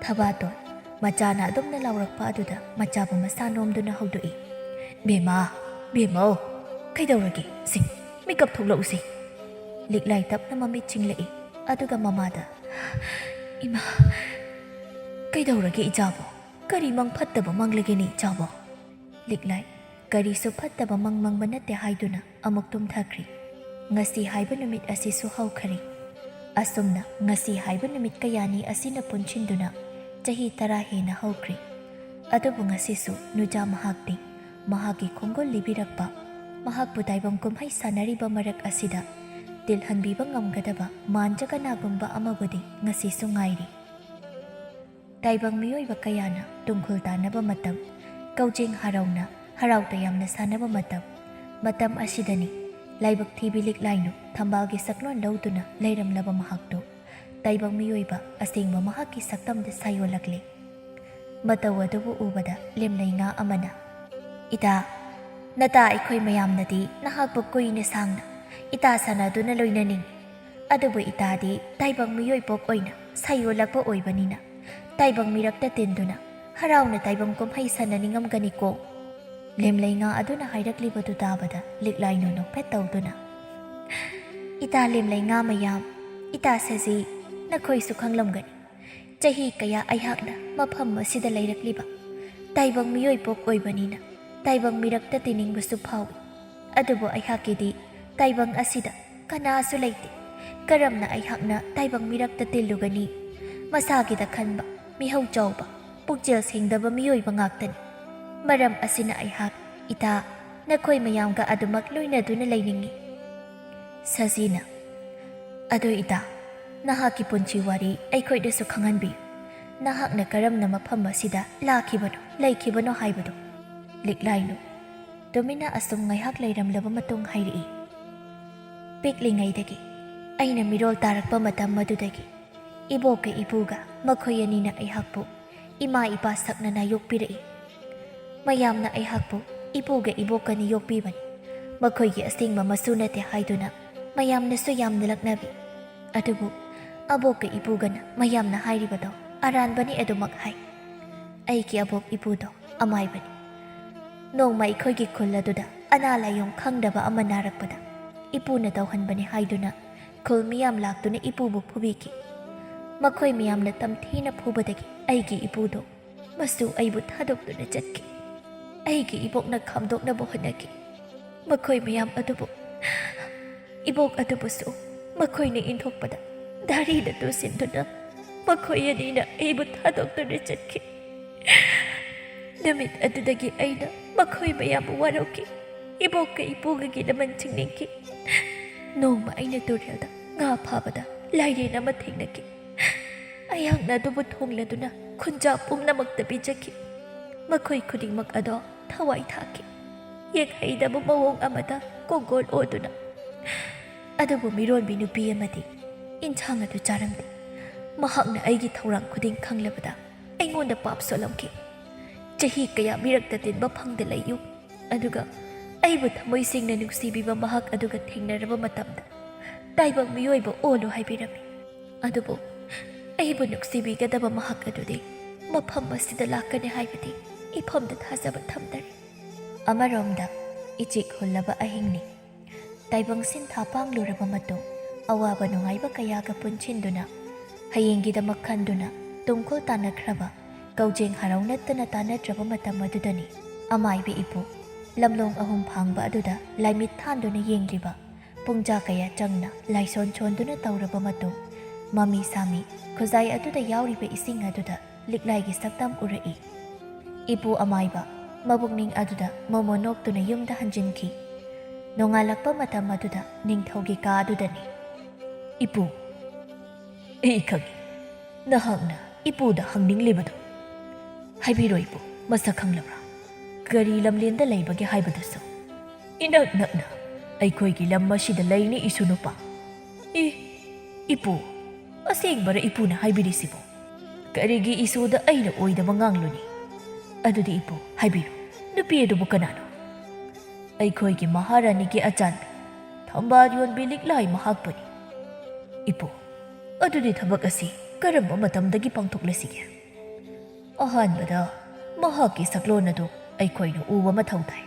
ꯊꯕꯥꯇꯣꯟ ꯃꯆꯥꯅ ꯑꯗꯨꯝꯅ ꯂꯥꯎꯔꯛꯄ ꯑꯗꯨꯗ ꯃꯆꯥꯕꯨ ꯃꯁꯥ ꯅꯣꯝꯗꯨꯅ ꯍꯧꯗꯣꯛꯏ꯫ "ꯕꯦꯝꯃꯥ, ꯕꯦꯝꯃꯧ, ꯀꯩꯗꯧꯔꯒꯦ? ꯃꯤꯀꯞ ꯊꯣꯛꯂꯛꯎꯁꯤ." ꯂꯤꯛꯂꯥꯏ ꯇꯞꯅ ꯃꯃꯤꯠ ꯆꯤꯡꯂꯛꯏ꯫ ꯑꯗꯨꯒ ꯃꯃꯥꯗ "ꯏꯃꯥ, ꯀꯩꯗꯧꯔꯒꯦ ꯏꯆꯥꯕꯣ? ꯀꯔꯤ ꯃꯪ ꯐꯠꯇꯕ ꯃꯪꯂꯒꯦꯅꯦ ꯏꯆꯥꯕꯣ?" ꯂꯤꯛꯂꯥꯏ ꯀꯔꯤꯁꯨ ꯐꯠꯇꯕ ꯃꯪ ꯃꯪꯕ ꯅꯠꯇꯦ ꯍꯥꯏꯗꯨꯅ ꯑꯃꯨꯛ ꯇꯨꯝꯊꯈ꯭ꯔꯤ꯫ ꯉꯁꯤ ꯍꯥꯏꯕ ꯅꯨꯃꯤꯠ ꯑꯁꯤꯁꯨ ꯍꯧꯈꯔꯤ꯫ ꯑꯁꯨꯝꯅ ꯉꯁꯤ ꯍꯥꯏꯕ ꯅꯨꯃꯤꯠ ꯀꯌꯥꯅꯤ ꯑꯁꯤꯅ ꯄꯨꯟꯁꯤꯟꯗꯨꯅ ꯆꯍꯤ 10 ꯍꯦꯟꯅ ꯍꯧꯈ꯭ꯔꯤ꯫ ꯑꯗꯨꯕꯨ ꯉꯁꯤꯁꯨ ꯅꯨꯆꯥ ꯃꯍꯥꯛꯇꯤ ꯃꯍꯥꯛꯀꯤ ꯈꯣꯡꯒꯨꯜ ꯂꯤꯕꯤꯔꯛꯄ, ꯃꯍꯥꯛꯄꯨ ꯇꯥꯏꯕꯪ ꯀꯨꯝꯍꯩ ꯁꯥꯟꯅꯔꯤꯕ ꯃꯔꯛ ꯑꯁꯤꯗ ꯇꯤꯜꯍꯟꯕꯤꯕ ꯉꯝꯒꯗꯕ ꯃꯥꯟꯖ ꯀꯅꯥꯒꯨꯝꯕ ꯑꯃꯕꯨꯗꯤ ꯉꯁꯤꯁꯨ ꯉꯥꯏꯔꯤ꯫ ꯇꯥꯏꯕꯪ ꯃꯤꯑꯣꯏꯕ ꯀꯌꯥꯅ ꯇꯨꯡꯈꯨꯜ ꯇꯥꯟꯅꯕ ꯃꯇꯝ, ꯀꯧꯖꯦꯡ ꯍꯔꯥꯎꯅ ꯍꯔꯥꯎ ꯇꯌꯥꯝꯅ ꯁꯥꯟꯅꯕ ꯃꯇꯝ ꯑꯁꯤꯗꯅꯤ ꯂꯥꯏꯕꯛ ꯊꯤꯕꯤ ꯂꯤꯛꯂꯥꯏꯅꯨ ꯊꯝꯕꯥꯜꯒꯤ ꯁꯛꯂꯣꯟ ꯂꯧꯗꯨꯅ ꯂꯩꯔꯝꯂꯕ ꯃꯍꯥꯛꯇꯨ ꯇꯥꯏꯕꯪ ꯃꯤꯑꯣꯏꯕ ꯑꯁꯦꯡꯕ ꯃꯍꯥꯛꯀꯤ ꯁꯛꯇꯝꯗ ꯁꯥꯌꯣꯜꯂꯛꯂꯤ꯫ ꯃꯇꯧ ꯑꯗꯨꯕꯨ ꯎꯕꯗ ꯂꯦꯝꯂꯩ ꯉꯥ ꯑꯃꯅ "ꯏꯇꯥ, ꯅꯇꯥ ꯑꯩꯈꯣꯏ ꯃꯌꯥꯝꯅꯗꯤ ꯅꯍꯥꯛꯄꯨ ꯀꯨꯏꯅ ꯁꯥꯡꯅ ꯏꯇꯥ ꯁꯥꯟꯅꯗꯨꯅ ꯂꯣꯏꯅꯅꯤꯡꯉꯤ꯫ ꯑꯗꯨꯕꯨ ꯏꯇꯥꯗꯤ ꯇꯥꯏꯕꯪ ꯃꯤꯑꯣꯏꯄꯣꯛ ꯑꯣꯏꯅ ꯁꯥꯌꯣꯜꯂꯛꯄ ꯑꯣꯏꯕꯅꯤꯅ ꯇꯥꯏꯕꯪ ꯃꯤꯔꯛꯇ ꯇꯤꯟꯗꯨꯅ ꯍꯔꯥꯎꯅ ꯇꯥꯏꯕꯪ ꯀꯨꯝꯍꯩ ꯁꯥꯟꯅꯅꯤꯡꯉꯝꯒꯅꯤꯀꯣ?" ꯂꯦꯝꯂꯩ ꯉꯥ ꯑꯗꯨꯅ ꯍꯥꯏꯔꯛꯂꯤꯕꯗꯨ ꯇꯥꯕꯗ ꯂꯤꯛꯂꯥꯏꯅꯨ ꯅꯣꯛꯐꯦꯠ ꯇꯧꯗꯨꯅ "ꯏꯇꯥ ꯂꯦꯝꯂꯩ ꯉꯥ ꯃꯌꯥꯝ, ꯏꯇꯥ ꯁꯖꯤ, ꯅꯈꯣꯏꯁꯨ ꯈꯪꯂꯝꯒꯅꯤ ꯆꯍꯤ ꯀꯌꯥ ꯑꯩꯍꯥꯛꯅ ꯃꯐꯝ ꯑꯁꯤꯗ ꯂꯩꯔꯛꯂꯤꯕ ꯇꯥꯏꯕꯪ ꯃꯤꯑꯣꯏꯄꯣꯛ ꯑꯣꯏꯕꯅꯤꯅ ꯇꯥꯏꯕꯪ ꯃꯤꯔꯛꯇ ꯇꯤꯟꯅꯤꯡꯕꯁꯨ ꯐꯥꯎꯏ꯫ ꯑꯗꯨꯕꯨ ꯑꯩꯍꯥꯛꯀꯤꯗꯤ ꯇꯥꯏꯕꯪ ꯑꯁꯤꯗ ꯀꯅꯥꯁꯨ ꯂꯩꯇꯦ꯫ ꯀꯔꯝꯅ ꯑꯩꯍꯥꯛꯅ ꯇꯥꯏꯕꯪ ꯃꯤꯔꯛꯇ ꯇꯤꯜꯂꯨꯒꯅꯤ? ꯃꯁꯥꯒꯤꯗ ꯈꯟꯕ, ꯃꯤꯍꯧ ꯆꯥꯎꯕ ꯄꯨꯛꯆꯦꯜ ꯁꯦꯡꯗꯕ ꯃꯤꯑꯣꯏꯕ ꯉꯥꯛꯇꯅꯤ ꯃꯔꯝ ꯑꯁꯤꯅ ꯑꯩꯍꯥꯛ ꯏꯇꯥ ꯅꯈꯣꯏ ꯃꯌꯥꯝꯒ ꯑꯗꯨꯃꯛ ꯂꯣꯏꯅꯗꯨꯅ ꯂꯩꯅꯤꯡꯉꯤ ꯁꯖꯤꯅ ꯑꯗꯣ ꯏꯇꯥ ꯅꯍꯥꯛꯀꯤ ꯄꯨꯟꯁꯤ ꯋꯥꯔꯤ ꯑꯩꯈꯣꯏꯗꯁꯨ ꯈꯪꯍꯟꯕꯤꯌꯨ ꯅꯍꯥꯛꯅ ꯀꯔꯝꯅ ꯃꯐꯝ ꯑꯁꯤꯗ ꯂꯥꯛꯈꯤꯕꯅꯣ ꯂꯩꯈꯤꯕꯅꯣ ꯍꯥꯏꯕꯗꯣ ꯂꯤꯛꯂꯥꯏꯅꯨ ꯇꯨꯃꯤꯟꯅ ꯑꯁꯨꯝ ꯉꯥꯏꯍꯥꯛ ꯂꯩꯔꯝꯂꯕ ꯃꯇꯨꯡ ꯍꯥꯏꯔꯛꯏ ꯄꯤꯛꯂꯤꯉꯩꯗꯒꯤ ꯑꯩꯅ ꯃꯤꯔꯣꯜ ꯇꯥꯔꯛꯄ ꯃꯇꯝ ꯑꯗꯨꯗꯒꯤ ꯏꯕꯣꯛꯀ ꯏꯄꯨꯒ ꯃꯈꯣꯏ ꯑꯅꯤꯅ ꯑꯩꯍꯥꯛꯄꯨ ꯏꯃꯥ ꯏꯄꯥ ꯁꯛꯅꯅ ꯌꯣꯛꯄꯤꯔꯛꯏ ꯃꯌꯥꯝꯅ ꯑꯩꯍꯥꯛꯄꯨ ꯏꯄꯨꯒ ꯏꯕꯣꯛꯀꯅꯤ ꯌꯣꯛꯄꯤꯕꯅꯤ ꯃꯈꯣꯏꯒꯤ ꯑꯁꯦꯡꯕ ꯃꯁꯨ ꯅꯠꯇꯦ ꯍꯥꯏꯗꯨꯅ ꯃꯌꯥꯝꯅꯁꯨ ꯌꯥꯝꯅ ꯂꯛꯅꯕꯤ ꯑꯗꯨꯕꯨ ꯑꯕꯣꯛꯀ ꯏꯄꯨꯒꯅ ꯃꯌꯥꯝꯅ ꯍꯥꯏꯔꯤꯕꯗꯣ ꯑꯔꯥꯟꯕꯅꯤ ꯑꯗꯨꯃꯛ ꯍꯥꯏ ꯑꯩꯒꯤ ꯑꯕꯣꯛ ꯏꯄꯨꯗꯣ ꯑꯃꯥꯏꯕꯅꯤ ꯅꯣꯡꯃ ꯑꯩꯈꯣꯏꯒꯤ ꯈꯨꯜ ꯑꯗꯨꯗ ꯑꯅꯥ ꯂꯥꯏꯌꯣꯡ ꯈꯪꯗꯕ ꯑꯃ ꯅꯥꯔꯛꯄꯗ ꯏꯄꯨꯅ ꯇꯧꯍꯟꯕꯅꯤ ꯍꯥꯏꯗꯨꯅ ꯈꯨꯜ ꯃꯤꯌꯥꯝ ꯂꯥꯛꯇꯨꯅ ꯏꯄꯨꯕꯨ ꯐꯨꯕꯤꯈꯤ ꯃꯈꯣꯏ ꯃꯌꯥꯝꯅ ꯇꯝꯊꯤꯅ ꯐꯨꯕꯗꯒꯤ ꯑꯩꯒꯤ ꯏꯄꯨꯗꯣ ꯃꯁꯨ ꯑꯩꯕꯨ ꯊꯥꯗꯣꯛꯇꯨꯅ ꯆꯠꯈꯤ ꯑꯩꯒꯤ ꯏꯕꯣꯛꯅ ꯈꯥꯝꯗꯣꯛꯅꯕ ꯍꯣꯠꯅꯈꯤ ꯃꯈꯣꯏ ꯃꯌꯥꯝ ꯑꯗꯨꯕꯨ ꯏꯕꯣꯛ ꯑꯗꯨꯕꯨꯁꯨ ꯃꯈꯣꯏꯅ ꯏꯟꯊꯣꯛꯄꯗ ꯙꯥꯔꯤꯅ ꯇꯨꯁꯤꯟꯗꯨꯅ ꯃꯈꯣꯏ ꯑꯅꯤꯅ ꯑꯩꯕꯨ ꯊꯥꯗꯣꯛꯇꯨꯅ ꯆꯠꯈꯤ ꯅꯨꯃꯤꯠ ꯑꯗꯨꯗꯒꯤ ꯑꯩꯅ ꯃꯈꯣꯏ ꯃꯌꯥꯝꯕꯨ ꯋꯥꯔꯧꯈꯤ ꯏꯕꯣꯛꯀ ꯏꯄꯨꯒꯒꯤ ꯂꯃꯟ ꯆꯤꯡꯅꯤꯡꯈꯤ ꯅꯣꯡꯃ ꯑꯩꯅ ꯇꯨꯔꯦꯜꯗ ꯉꯥ ꯐꯥꯕꯗ ꯂꯥꯏꯔꯦꯟ ꯑꯃ ꯊꯦꯡꯅꯈꯤ ꯑꯩꯍꯥꯛꯅ ꯑꯗꯨꯕꯨ ꯊꯣꯡꯂꯗꯨꯅ ꯈꯨꯟꯖꯥ ꯄꯨꯝꯅꯃꯛꯇ ꯄꯤꯖꯈꯤ ꯃꯈꯣꯏ ꯈꯨꯗꯤꯡꯃꯛ ꯑꯗꯣ ꯊꯋꯥꯏ ꯊꯥꯈꯤ ꯌꯦꯡꯍꯩꯗꯕ ꯃꯑꯣꯡ ꯑꯃꯗ ꯀꯣꯡꯒꯣꯜ ꯑꯣꯗꯨꯅ ꯑꯗꯨꯕꯨ ꯃꯤꯔꯣꯟꯕꯤ ꯅꯨꯄꯤ ꯑꯃꯗꯤ ꯏꯟꯁꯥꯡ ꯑꯗꯨ ꯆꯥꯔꯝꯗꯦ ꯃꯍꯥꯛꯅ ꯑꯩꯒꯤ ꯊꯧꯔꯥꯡ ꯈꯨꯗꯤꯡ ꯈꯪꯂꯕꯗ ꯑꯩꯉꯣꯟꯗ ꯄꯥꯞ ꯁꯣꯜꯂꯝꯈꯤ ꯆꯍꯤ ꯀꯌꯥ ꯃꯤꯔꯛꯇ ꯇꯤꯟꯕ ꯐꯪꯗ ꯂꯩꯌꯨ ꯑꯗꯨꯒ ꯑꯩꯕꯨ ꯊꯃꯣꯏ ꯁꯦꯡꯅ ꯅꯨꯡꯁꯤꯕꯤꯕ ꯃꯍꯥꯛ ꯑꯗꯨꯒ ꯊꯦꯡꯅꯔꯕ ꯃꯇꯝꯗ ꯇꯥꯏꯕꯪ ꯃꯤꯑꯣꯏꯕ ꯑꯣꯜꯂꯨ ꯍꯥꯏꯕꯤꯔꯝꯃꯤ ꯑꯗꯨꯕꯨ ꯑꯩꯕꯨ ꯅꯨꯡꯁꯤꯕꯤꯒꯗꯕ ꯃꯍꯥꯛ ꯑꯗꯨꯗꯤ ꯃꯐꯝ ꯑꯁꯤꯗ ꯂꯥꯛꯀꯅꯤ ꯍꯥꯏꯕꯗꯤ ꯏꯐꯝꯗ ꯊꯥꯖꯕ ꯊꯝꯗꯔꯦ ꯑꯃꯔꯣꯝꯗ ꯏꯆꯤꯛ ꯍꯨꯜꯂꯕ ꯑꯍꯤꯡꯅꯤ ꯇꯥꯏꯕꯪ ꯁꯤꯟꯊꯥ ꯄꯥꯡꯂꯨꯔꯕ ꯃꯇꯨꯡ ꯑꯋꯥꯕ ꯅꯨꯡꯉꯥꯏꯕ ꯀꯌꯥꯒ ꯄꯨꯟꯁꯤꯟꯗꯨꯅ ꯍꯌꯦꯡꯒꯤꯗꯃꯛ ꯈꯟꯗꯨꯅ ꯇꯨꯡꯈꯨꯜ ꯇꯥꯟꯅꯈ꯭ꯔꯕ ꯀꯧꯖꯦꯡ ꯍꯔꯥꯎ ꯅꯠꯇꯅ ꯇꯥꯟꯅꯗ꯭ꯔꯕ ꯃꯇꯝ ꯑꯗꯨꯗꯅꯤ ꯑꯃꯥꯏꯕ ꯏꯄꯨ ꯂꯝꯂꯣꯡ ꯑꯍꯨꯝ ꯐꯥꯡꯕ ꯑꯗꯨꯗ ꯂꯥꯏꯃꯤꯠ ꯊꯥꯟꯗꯨꯅ ꯌꯦꯡꯂꯤꯕ ꯄꯨꯡꯖꯥ ꯀꯌꯥ ꯆꯪꯅ ꯂꯥꯏꯁꯣꯟ ꯁꯣꯟꯗꯨꯅ ꯇꯧꯔꯕ ꯃꯇꯨꯡ ꯃꯃꯤ ꯁꯥꯃꯤ ꯈꯨꯖꯥꯏ ꯑꯗꯨꯗ ꯌꯥꯎꯔꯤꯕ ꯏꯁꯤꯡ ꯑꯗꯨꯗ ꯂꯤꯛꯂꯥꯏꯒꯤ ꯁꯛꯇꯝ ꯎꯔꯛꯏ ꯏꯄꯨ ꯑꯃꯥꯏꯕ ꯃꯕꯨꯛꯅꯤꯡ ꯑꯗꯨꯗ ꯃꯣꯃꯣ ꯅꯣꯛꯇꯨꯅ ꯌꯨꯝꯗ ꯍꯟꯖꯤꯟꯈꯤ ꯅꯣꯡꯉꯥꯜꯂꯛꯄ ꯃꯇꯝ ꯑꯗꯨꯗ ꯅꯤꯡꯊꯧꯒꯤ ꯀꯥ ꯑꯗꯨꯗꯅꯤ ꯏꯄꯨ ꯑꯩ ꯈꯪꯏ ꯅꯍꯥꯛꯅ ꯏꯄꯨꯗ ꯍꯪꯅꯤꯡꯂꯤꯕꯗꯣ ꯍꯥꯏꯕꯤꯔꯣ ꯏꯄꯨ ꯃꯁꯛ ꯈꯪꯂꯕ꯭ꯔꯥ ꯀꯔꯤ ꯂꯝꯂꯦꯟꯗ ꯂꯩꯕꯒꯦ ꯍꯥꯏꯕꯗꯨꯁꯨ ꯏꯅꯛ ꯅꯛꯅ ꯑꯩꯈꯣꯏꯒꯤ ꯂꯝ ꯑꯁꯤꯗ ꯂꯩꯅꯤ ꯏꯁꯨ ꯅꯨꯄꯥ ꯏꯄꯨ ꯑꯁꯦꯡꯕꯔ ꯏꯄꯨꯅ ꯍꯥꯏꯕꯤꯔꯤꯁꯤꯕꯨ ꯀꯔꯤꯒꯤ ꯏꯁꯨꯗ ꯑꯩꯅ ꯑꯣꯏꯗꯕ ꯉꯥꯡꯂꯨꯅꯤ ꯑꯗꯨꯗꯤ ꯏꯄꯨ ꯍꯥꯏꯕꯤꯔꯣ ꯅꯨꯄꯤ ꯑꯗꯨꯕꯨ ꯀꯅꯥꯅꯣ ꯑꯩꯈꯣꯏꯒꯤ ꯃꯍꯥꯔꯥꯅꯤꯒꯤ ꯑꯆꯥꯟꯕꯤ ꯊꯝꯕꯥꯜ ꯌꯣꯟꯕꯤ ꯂꯤꯛꯂꯥꯏ ꯃꯍꯥꯛꯄꯨꯅꯤ ꯏꯄꯨ ꯑꯗꯨꯗꯤ ꯊꯕꯛ ꯑꯁꯤ ꯀꯔꯝꯕ ꯃꯇꯝꯗꯒꯤ ꯄꯥꯡꯊꯣꯛꯂꯁꯤꯒꯦ ꯑꯍꯥꯟꯕꯗ ꯃꯍꯥꯛꯀꯤ ꯁꯛꯂꯣꯟ ꯑꯗꯨ ꯑꯩꯈꯣꯏꯅ ꯎꯕ ꯃꯊꯧ ꯇꯥꯏ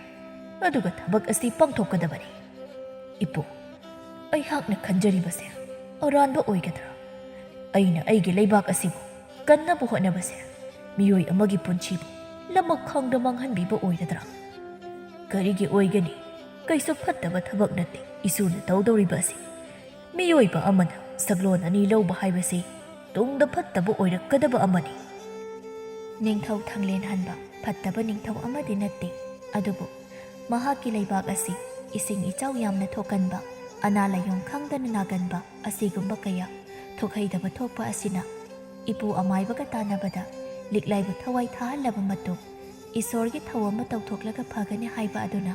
ꯑꯗꯨꯒ ꯊꯕꯛ ꯑꯁꯤ ꯄꯥꯡꯊꯣꯛꯀꯗꯕꯅꯤ ꯏꯄꯨ ꯑꯩꯍꯥꯛꯅ ꯈꯟꯖꯔꯤꯕꯁꯦ ꯑꯔꯥꯟꯕ ꯑꯣꯏꯒꯗ꯭ꯔꯥ ꯑꯩꯅ ꯑꯩꯒꯤ ꯂꯩꯕꯥꯛ ꯑꯁꯤꯕꯨ ꯀꯟꯅꯕ ꯍꯣꯠꯅꯕꯁꯦ ꯃꯤꯑꯣꯏ ꯑꯃꯒꯤ ꯄꯨꯟꯁꯤꯕꯨ ꯂꯃꯛꯈꯥꯡꯗ ꯃꯥꯡꯍꯟꯕꯤꯕ ꯑꯣꯏꯒꯗ꯭ꯔꯥ ꯀꯔꯤꯒꯤ ꯑꯣꯏꯒꯅꯤ ꯀꯩꯁꯨ ꯐꯠꯇꯕ ꯊꯕꯛ ꯅꯠꯇꯦ ꯏꯁꯨꯅ ꯇꯧꯗꯧꯔꯤꯕ ꯑꯁꯤ ꯃꯤꯑꯣꯏꯕ ꯑꯃꯅ ꯁꯛꯂꯣꯟ ꯑꯅꯤ ꯂꯧꯕ ꯍꯥꯏꯕꯁꯤ ꯇꯨꯡꯗ ꯐꯠꯇꯕ ꯑꯣꯏꯔꯛꯀꯗꯕ ꯑꯃꯅꯤ ꯅꯤꯡꯊꯧ ꯊꯪꯂꯦꯟꯍꯟꯕ ꯐꯠꯇꯕ ꯅꯤꯡꯊꯧ ꯑꯃꯗꯤ ꯅꯠꯇꯦ ꯑꯗꯨꯕꯨ ꯃꯍꯥꯛꯀꯤ ꯂꯩꯕꯥꯛ ꯑꯁꯤ ꯏꯁꯤꯡ ꯏꯆꯥꯎ ꯌꯥꯝꯅ ꯊꯣꯛꯀꯟꯕ ꯑꯅꯥ ꯂꯥꯏꯌꯣꯡ ꯈꯪꯗꯅ ꯅꯥꯒꯟꯕ ꯑꯁꯤꯒꯨꯝꯕ ꯀꯌꯥ ꯊꯣꯛꯍꯩꯗꯕ ꯊꯣꯛꯄ ꯑꯁꯤꯅ ꯏꯄꯨ ꯑꯃꯥꯏꯕꯒ ꯇꯥꯟꯅꯕꯗ ꯂꯤꯛꯂꯥꯏꯕꯨ ꯊꯋꯥꯏ ꯊꯥꯍꯜꯂꯕ ꯃꯇꯨꯡ ꯏꯁꯣꯔꯒꯤ ꯊꯧ ꯑꯃ ꯇꯧꯊꯣꯛꯂꯒ ꯐꯒꯅꯤ ꯍꯥꯏꯕ ꯑꯗꯨꯅ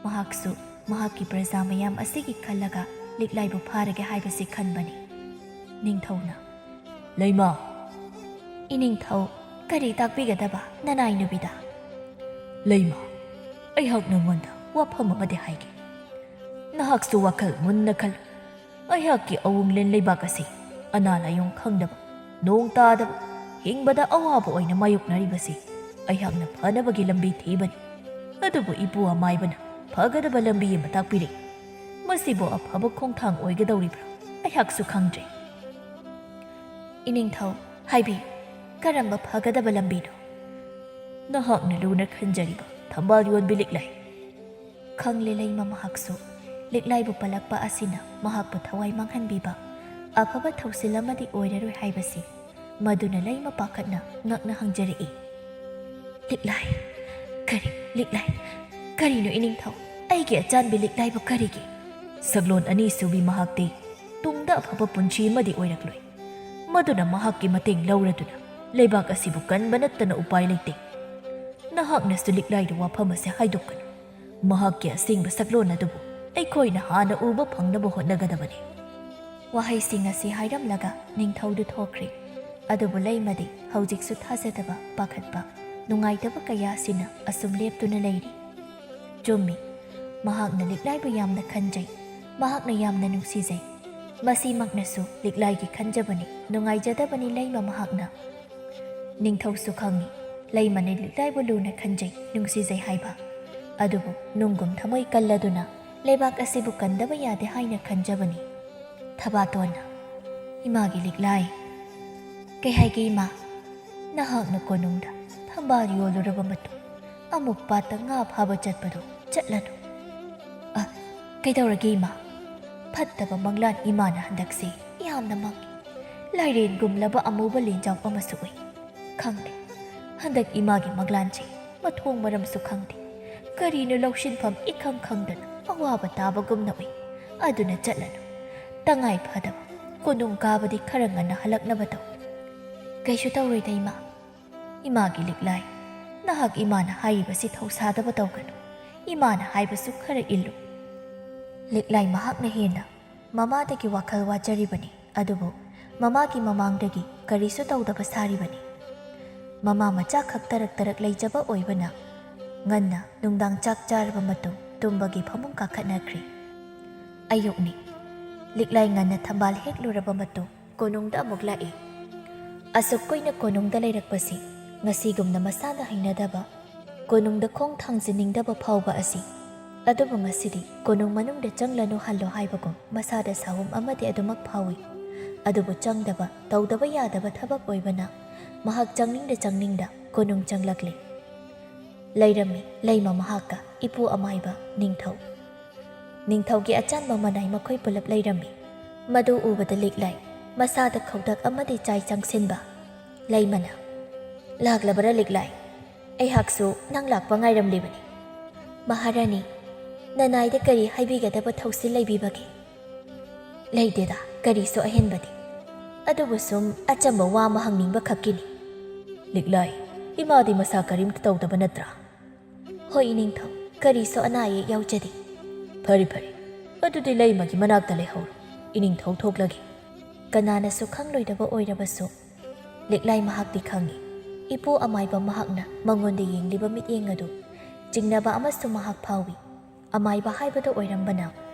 ꯃꯍꯥꯛꯁꯨ ꯃꯍꯥꯛꯀꯤ ꯄ꯭ꯔꯖꯥ ꯃꯌꯥꯝ ꯑꯁꯤꯒꯤ ꯈꯜꯂꯒ ꯂꯤꯛꯂꯥꯏꯕꯨ ꯐꯥꯔꯒꯦ ꯍꯥꯏꯕꯁꯤ ꯈꯟꯕꯅꯤ ꯅꯤꯡꯊꯧꯅ ꯂꯩꯃꯥ ꯏꯅꯤꯡꯊꯧ ꯀꯔꯤ ꯇꯥꯛꯄꯤꯒꯗꯕ ꯅꯅꯥꯏ ꯅꯨꯕꯤꯗ ꯂꯩꯃꯥ ꯑꯩꯍꯥꯛ ꯅꯉꯣꯟꯗ ꯋꯥꯐꯝ ꯑꯃꯗꯤ ꯍꯥꯏꯒꯦ ꯅꯍꯥꯛꯁꯨ ꯋꯥꯈꯜ ꯃꯨꯟꯅ ꯈꯜꯂꯨ ꯑꯩꯍꯥꯛꯀꯤ ꯑꯋꯨꯡꯂꯦꯟ ꯂꯩꯕꯥꯛ ꯑꯁꯤ ꯑꯅꯥ ꯂꯥꯏꯌꯣꯡ ꯈꯪꯗꯕ ꯅꯣꯡ ꯇꯥꯗꯕ ꯍꯤꯡꯕꯗ ꯑꯋꯥꯕ ꯑꯣꯏꯅ ꯃꯥꯌꯣꯛꯅꯔꯤꯕꯁꯤ ꯑꯩꯍꯥꯛꯅ ꯐꯅꯕꯒꯤ ꯂꯝꯕꯤ ꯊꯤꯕꯅꯤ ꯑꯗꯨꯕꯨ ꯏꯄꯨ ꯑꯃꯥꯏꯕꯅ ꯐꯒꯗꯕ ꯂꯝꯕꯤ ꯑꯃ ꯇꯥꯛꯄꯤꯔꯛꯏ ꯃꯁꯤꯕꯨ ꯑꯐꯕ ꯈꯣꯡꯊꯥꯡ ꯑꯣꯏꯒꯗꯧꯔꯤꯕ꯭ꯔꯥ ꯑꯩꯍꯥꯛꯁꯨ ꯈꯪꯗ꯭ꯔꯦ ꯏꯅꯤꯡꯊꯧ ꯍꯥꯏꯕꯤꯌꯨ ꯀꯔꯝꯕ ꯐꯒꯗꯕ ꯂꯝꯕꯤꯅꯣ ꯅꯍꯥꯛꯅ ꯂꯨꯅ ꯈꯟꯖꯔꯤꯕ ꯊꯝꯕꯥꯜ ꯌꯣꯟꯕꯤ ꯂꯤꯛꯂꯥꯏ ꯈꯪꯂꯦ ꯂꯩꯃ ꯃꯍꯥꯛꯁꯨ ꯂꯤꯛꯂꯥꯏꯕꯨ ꯄꯜꯂꯛꯄ ꯑꯁꯤꯅ ꯃꯍꯥꯛꯄꯨ ꯊꯋꯥꯏ ꯃꯥꯡꯍꯟꯕꯤꯕ ꯑꯐꯕ ꯊꯧꯁꯤꯜ ꯑꯃꯗꯤ ꯑꯣꯏꯔꯔꯣꯏ ꯍꯥꯏꯕꯁꯤ ꯃꯗꯨꯅ ꯂꯩꯃ ꯄꯥꯈꯠꯅ ꯉꯛꯅ ꯍꯪꯖꯔꯛꯏ꯫ ꯂꯤꯛꯂꯥꯏ, ꯂꯤꯛꯂꯥꯏ, ꯀꯔꯤꯅꯣ ꯏꯅꯤꯡꯊꯧ? ꯑꯩꯒꯤ ꯑꯆꯥꯟꯕꯤ ꯂꯤꯛꯂꯥꯏꯕꯨ ꯀꯔꯤꯒꯤ? ꯁꯛꯂꯣꯟ ꯑꯅꯤꯁꯨꯕꯤ ꯃꯍꯥꯛꯇꯤ ꯇꯨꯡꯗ ꯑꯐꯕ ꯄꯨꯟꯁꯤ ꯑꯃꯗꯤ ꯑꯣꯏꯔꯛꯂꯣꯏ꯫ ꯃꯗꯨꯅ ꯃꯍꯥꯛꯀꯤ ꯃꯇꯦꯡ ꯂꯧꯔꯗꯨꯅ ꯂꯩꯕꯥꯛ ꯑꯁꯤꯕꯨ ꯀꯟꯕ ꯅꯠꯇꯅ ꯎꯄꯥꯏ ꯂꯩꯇꯦ꯫ ꯅꯍꯥꯛꯅꯁꯨ ꯂꯤꯛꯂꯥꯏꯗ ꯋꯥꯐꯝ ꯑꯁꯤ ꯍꯥꯏꯗꯣꯛꯀꯅꯨ꯫ ꯃꯍꯥꯛꯀꯤ ꯑꯁꯦꯡꯕ ꯁꯛꯂꯣꯟ ꯑꯗꯨꯕꯨ ꯑꯩꯈꯣꯏꯅ ꯍꯥꯟꯅ ꯎꯕ ꯐꯪꯅꯕ ꯍꯣꯠꯅꯒꯗꯕꯅꯤ꯫ ꯋꯥꯍꯩꯁꯤꯡ ꯑꯁꯤ ꯍꯥꯏꯔꯝꯂꯒ ꯅꯤꯡꯊꯧꯗꯨ ꯊꯣꯛꯈ꯭ꯔꯦ꯫ ꯑꯗꯨꯕꯨ ꯂꯩꯃꯗꯤ ꯍꯧꯖꯤꯛꯁꯨ ꯊꯥꯖꯗꯕ, ꯄꯥꯈꯠꯄ, ꯅꯨꯡꯉꯥꯏꯇꯕ ꯀꯌꯥ ꯑꯁꯤꯅ ꯑꯁꯨꯝ ꯂꯦꯞꯇꯨꯅ ꯂꯩꯔꯤ꯫ ꯆꯨꯝꯃꯤ, ꯃꯍꯥꯛꯅ ꯂꯤꯛꯂꯥꯏꯕꯨ ꯌꯥꯝꯅ ꯈꯟꯖꯩ, ꯃꯍꯥꯛꯅ ꯌꯥꯝꯅ ꯅꯨꯡꯁꯤꯖꯩ꯫ ꯃꯁꯤꯃꯛꯅꯁꯨ ꯂꯤꯛꯂꯥꯏꯒꯤ ꯈꯟꯖꯕꯅꯤ, ꯅꯨꯡꯉꯥꯏꯖꯗꯕꯅꯤ ꯂꯩꯃ ꯃꯍꯥꯛꯅ꯫ ꯅꯤꯡꯊꯧꯁꯨ ꯈꯪꯏ ꯂꯩꯃꯅ ꯂꯤꯛꯂꯥꯏꯕꯨ ꯂꯨꯅ ꯈꯟꯖꯩ, ꯅꯨꯡꯁꯤꯖꯩ ꯍꯥꯏꯕ꯫ ꯑꯗꯨꯕꯨ ꯅꯨꯡꯒꯨꯝ ꯊꯃꯣꯏ ꯀꯜꯂꯗꯨꯅ ꯂꯩꯕꯥꯛ ꯑꯁꯤꯕꯨ ꯀꯟꯗꯕ ꯌꯥꯗꯦ ꯍꯥꯏꯅ ꯈꯟꯖꯕꯅꯤ꯫ ꯊꯕꯥꯇꯣꯟꯅ, ꯏꯃꯥꯒꯤ ꯂꯤꯛꯂꯥꯏ, ꯀꯩ ꯍꯥꯏꯒꯦ ꯏꯃꯥ? ꯅꯍꯥꯛꯅ ꯀꯣꯅꯨꯡꯗ ꯊꯝꯕꯥꯜ ꯌꯣꯜꯂꯨꯔꯕ ꯃꯇꯨꯡ ꯑꯃꯨꯛ ꯄꯥꯠꯇ ꯉꯥ ꯐꯥꯕ ꯆꯠꯄꯗꯣ ꯆꯠꯂꯅꯨ꯫ ꯀꯩꯗꯧꯔꯒꯦ ꯏꯃꯥ? ꯐꯠꯇꯕ ꯃꯪꯂꯥꯟ ꯏꯃꯥꯅ ꯍꯟꯗꯛꯁꯦ ꯌꯥꯝꯅ ꯃꯪꯉꯤ꯫ ꯂꯥꯏꯔꯦꯟꯒꯨꯝꯂꯕ ꯑꯃꯨꯕ ꯂꯦꯟꯖꯥꯎ ꯑꯃꯁꯨ ꯎꯏ꯫ ꯈꯪꯗꯦ, ꯍꯟꯗꯛ ꯏꯃꯥꯒꯤ ꯃꯪꯂꯥꯟꯁꯦ ꯃꯊꯣꯡ ꯃꯔꯝꯁꯨ ꯈꯪꯗꯦ꯫ ꯀꯔꯤꯅꯣ ꯂꯧꯁꯤꯟꯐꯝ ꯏꯈꯪ ꯈꯪꯗꯅ ꯑꯋꯥꯕ ꯇꯥꯕꯒꯨꯝꯅ ꯎꯏ꯫ ꯑꯗꯨꯅ ꯆꯠꯂꯅꯨ꯫ ꯇꯉꯥꯏ ꯐꯗꯕ ꯀꯣꯅꯨꯡ ꯀꯥꯕꯗꯤ ꯈꯔ ꯉꯟꯅ ꯍꯜꯂꯛꯅꯕ ꯇꯧ꯫ ꯀꯩꯁꯨ ꯇꯧꯔꯣꯏꯗ ꯏꯃꯥ꯫ ꯏꯃꯥꯒꯤ ꯂꯤꯛꯂꯥꯏ, ꯅꯍꯥꯛ ꯏꯃꯥꯅ ꯍꯥꯏꯔꯤꯕꯁꯤ ꯊꯧꯁꯥꯗꯕ ꯇꯧꯒꯅꯨ꯫ ꯏꯃꯥꯅ ꯍꯥꯏꯕꯁꯨ ꯈꯔ ꯏꯜꯂꯨ꯫ ꯂꯤꯛꯂꯥꯏ ꯃꯍꯥꯛꯅ ꯍꯦꯟꯅ ꯃꯃꯥꯗꯒꯤ ꯋꯥꯈꯜ ꯋꯥꯖꯔꯤꯕꯅꯤ, ꯑꯗꯨꯕꯨ ꯃꯃꯥꯒꯤ ꯃꯃꯥꯡꯗꯒꯤ ꯀꯔꯤꯁꯨ ꯇꯧꯗꯕ ꯁꯥꯔꯤꯕꯅꯤ꯫ ꯃꯃꯥ ꯃꯆꯥ ꯈꯛ ꯇꯔꯛ ꯇꯔꯛ ꯂꯩꯖꯕ ꯑꯣꯏꯕꯅ ꯉꯟꯅ ꯅꯨꯡꯗꯥꯡ ꯆꯥꯛ ꯆꯥꯔꯕ ꯃꯇꯨꯡ ꯇꯨꯝꯕꯒꯤ ꯐꯃꯨꯡ ꯀꯥꯈꯠꯅꯈ꯭ꯔꯦ꯫ ꯑꯌꯨꯛꯅꯤ꯫ ꯂꯤꯛꯂꯥꯏ ꯉꯟꯅ ꯊꯝꯕꯥꯜ ꯍꯦꯛꯂꯨꯔꯕ ꯃꯇꯨꯡ ꯀꯣꯅꯨꯡꯗ ꯑꯃꯨꯛ ꯂꯥꯛꯏ꯫ ꯑꯁꯨꯛ ꯀꯨꯏꯅ ꯀꯣꯅꯨꯡꯗ ꯂꯩꯔꯛꯄꯁꯤ ꯉꯁꯤꯒꯨꯝꯅ ꯃꯁꯥꯗ ꯍꯩꯅꯗꯕ, ꯀꯣꯅꯨꯡꯗ ꯈꯣꯡ ꯊꯥꯡꯖꯅꯤꯡꯗꯕ ꯐꯥꯎꯕ ꯑꯁꯤ, ꯑꯗꯨꯕꯨ ꯉꯁꯤꯗꯤ ꯀꯣꯅꯨꯡ ꯃꯅꯨꯡꯗ ꯆꯪꯂꯅꯨ ꯍꯜꯂꯣ ꯍꯥꯏꯕꯒꯨꯝ ꯃꯁꯥꯗ ꯁꯥꯍꯨꯝ ꯑꯃꯗꯤ ꯑꯗꯨꯃꯛ ꯐꯥꯎꯏ꯫ ꯑꯗꯨꯕꯨ ꯆꯪꯗꯕ, ꯇꯧꯗꯕ ꯌꯥꯗꯕ ꯊꯕꯛ ꯑꯣꯏꯕꯅ ꯃꯍꯥꯛ ꯆꯪꯅꯤꯡꯗ ꯀꯣꯅꯨꯡ ꯆꯪꯂꯛꯂꯤ꯫ ꯂꯩꯔꯝꯃꯤ ꯂꯩꯃ ꯃꯍꯥꯛꯀ ꯏꯄꯨ ꯑꯃꯥꯏꯕ, ꯅꯤꯡꯊꯧ꯫ ꯅꯤꯡꯊꯧꯒꯤ ꯑꯆꯥꯟꯕ ꯃꯅꯥꯏ ꯃꯈꯣꯏ ꯄꯨꯂꯞ ꯂꯩꯔꯝꯃꯤ꯫ ꯃꯗꯨ ꯎꯕꯗ ꯂꯤꯛꯂꯥꯏ ꯃꯁꯥꯗ ꯈꯧꯗꯛ ꯑꯃꯗꯤ ꯆꯥꯏ ꯆꯪꯁꯤꯟꯕ꯫ ꯂꯩꯃꯅ, ꯂꯥꯛꯂꯕꯔꯥ ꯂꯤꯛꯂꯥꯏ? ꯑꯩꯍꯥꯛꯁꯨ ꯅꯪ ꯂꯥꯛꯄ ꯉꯥꯏꯔꯝꯂꯤꯕꯅꯤ꯫ ꯃꯍꯥꯔꯥꯅꯤ, ꯅꯅꯥꯏꯗ ꯀꯔꯤ ꯍꯥꯏꯕꯤꯒꯗꯕ ꯊꯧꯁꯤꯜ ꯂꯩꯕꯤꯕꯒꯦ? ꯂꯩꯇꯦꯗ ꯀꯔꯤꯁꯨ ꯑꯍꯦꯟꯕꯗꯤ, ꯑꯗꯨꯕꯨ ꯁꯨꯝ ꯑꯆꯝꯕ ꯋꯥ ꯑꯃ ꯍꯪꯅꯤꯡꯕ ꯈꯛꯀꯤꯅꯤ꯫ ꯂꯤꯛꯂꯥꯏ, ꯏꯃꯥꯗꯤ ꯃꯁꯥ ꯀꯔꯤꯝꯇ ꯇꯧꯗꯕ ꯅꯠꯇ꯭ꯔꯥ? ꯍꯣꯏ ꯏꯅꯤꯡꯊꯧ, ꯀꯔꯤꯁꯨ ꯑꯅꯥ ꯑꯌꯦꯛ ꯌꯥꯎꯖꯗꯦ꯫ ꯐꯔꯦ, ꯑꯗꯨꯗꯤ ꯂꯩꯃꯒꯤ ꯃꯅꯥꯛꯇ ꯂꯩꯍꯧꯔꯣ, ꯏꯅꯤꯡꯊꯧ ꯊꯣꯛꯂꯒꯦ꯫ ꯀꯅꯥꯅꯁꯨ ꯈꯪꯂꯣꯏꯗꯕ ꯑꯣꯏꯔꯕꯁꯨ ꯂꯤꯛꯂꯥꯏ ꯃꯍꯥꯛꯇꯤ ꯈꯪꯏ ꯏꯄꯨ ꯑꯃꯥꯏꯕ ꯃꯍꯥꯛꯅ ꯃꯉꯣꯟꯗ ꯌꯦꯡꯂꯤꯕ ꯃꯤꯠꯌꯦꯡ ꯑꯗꯨ ꯆꯤꯡꯅꯕ ꯑꯃꯁꯨ ꯃꯍꯥꯛ ꯐꯥꯎꯏ꯫ ꯑꯃꯥꯏꯕ ꯍꯥꯏꯕꯗꯨ ꯑꯣꯏꯔꯝꯕꯅ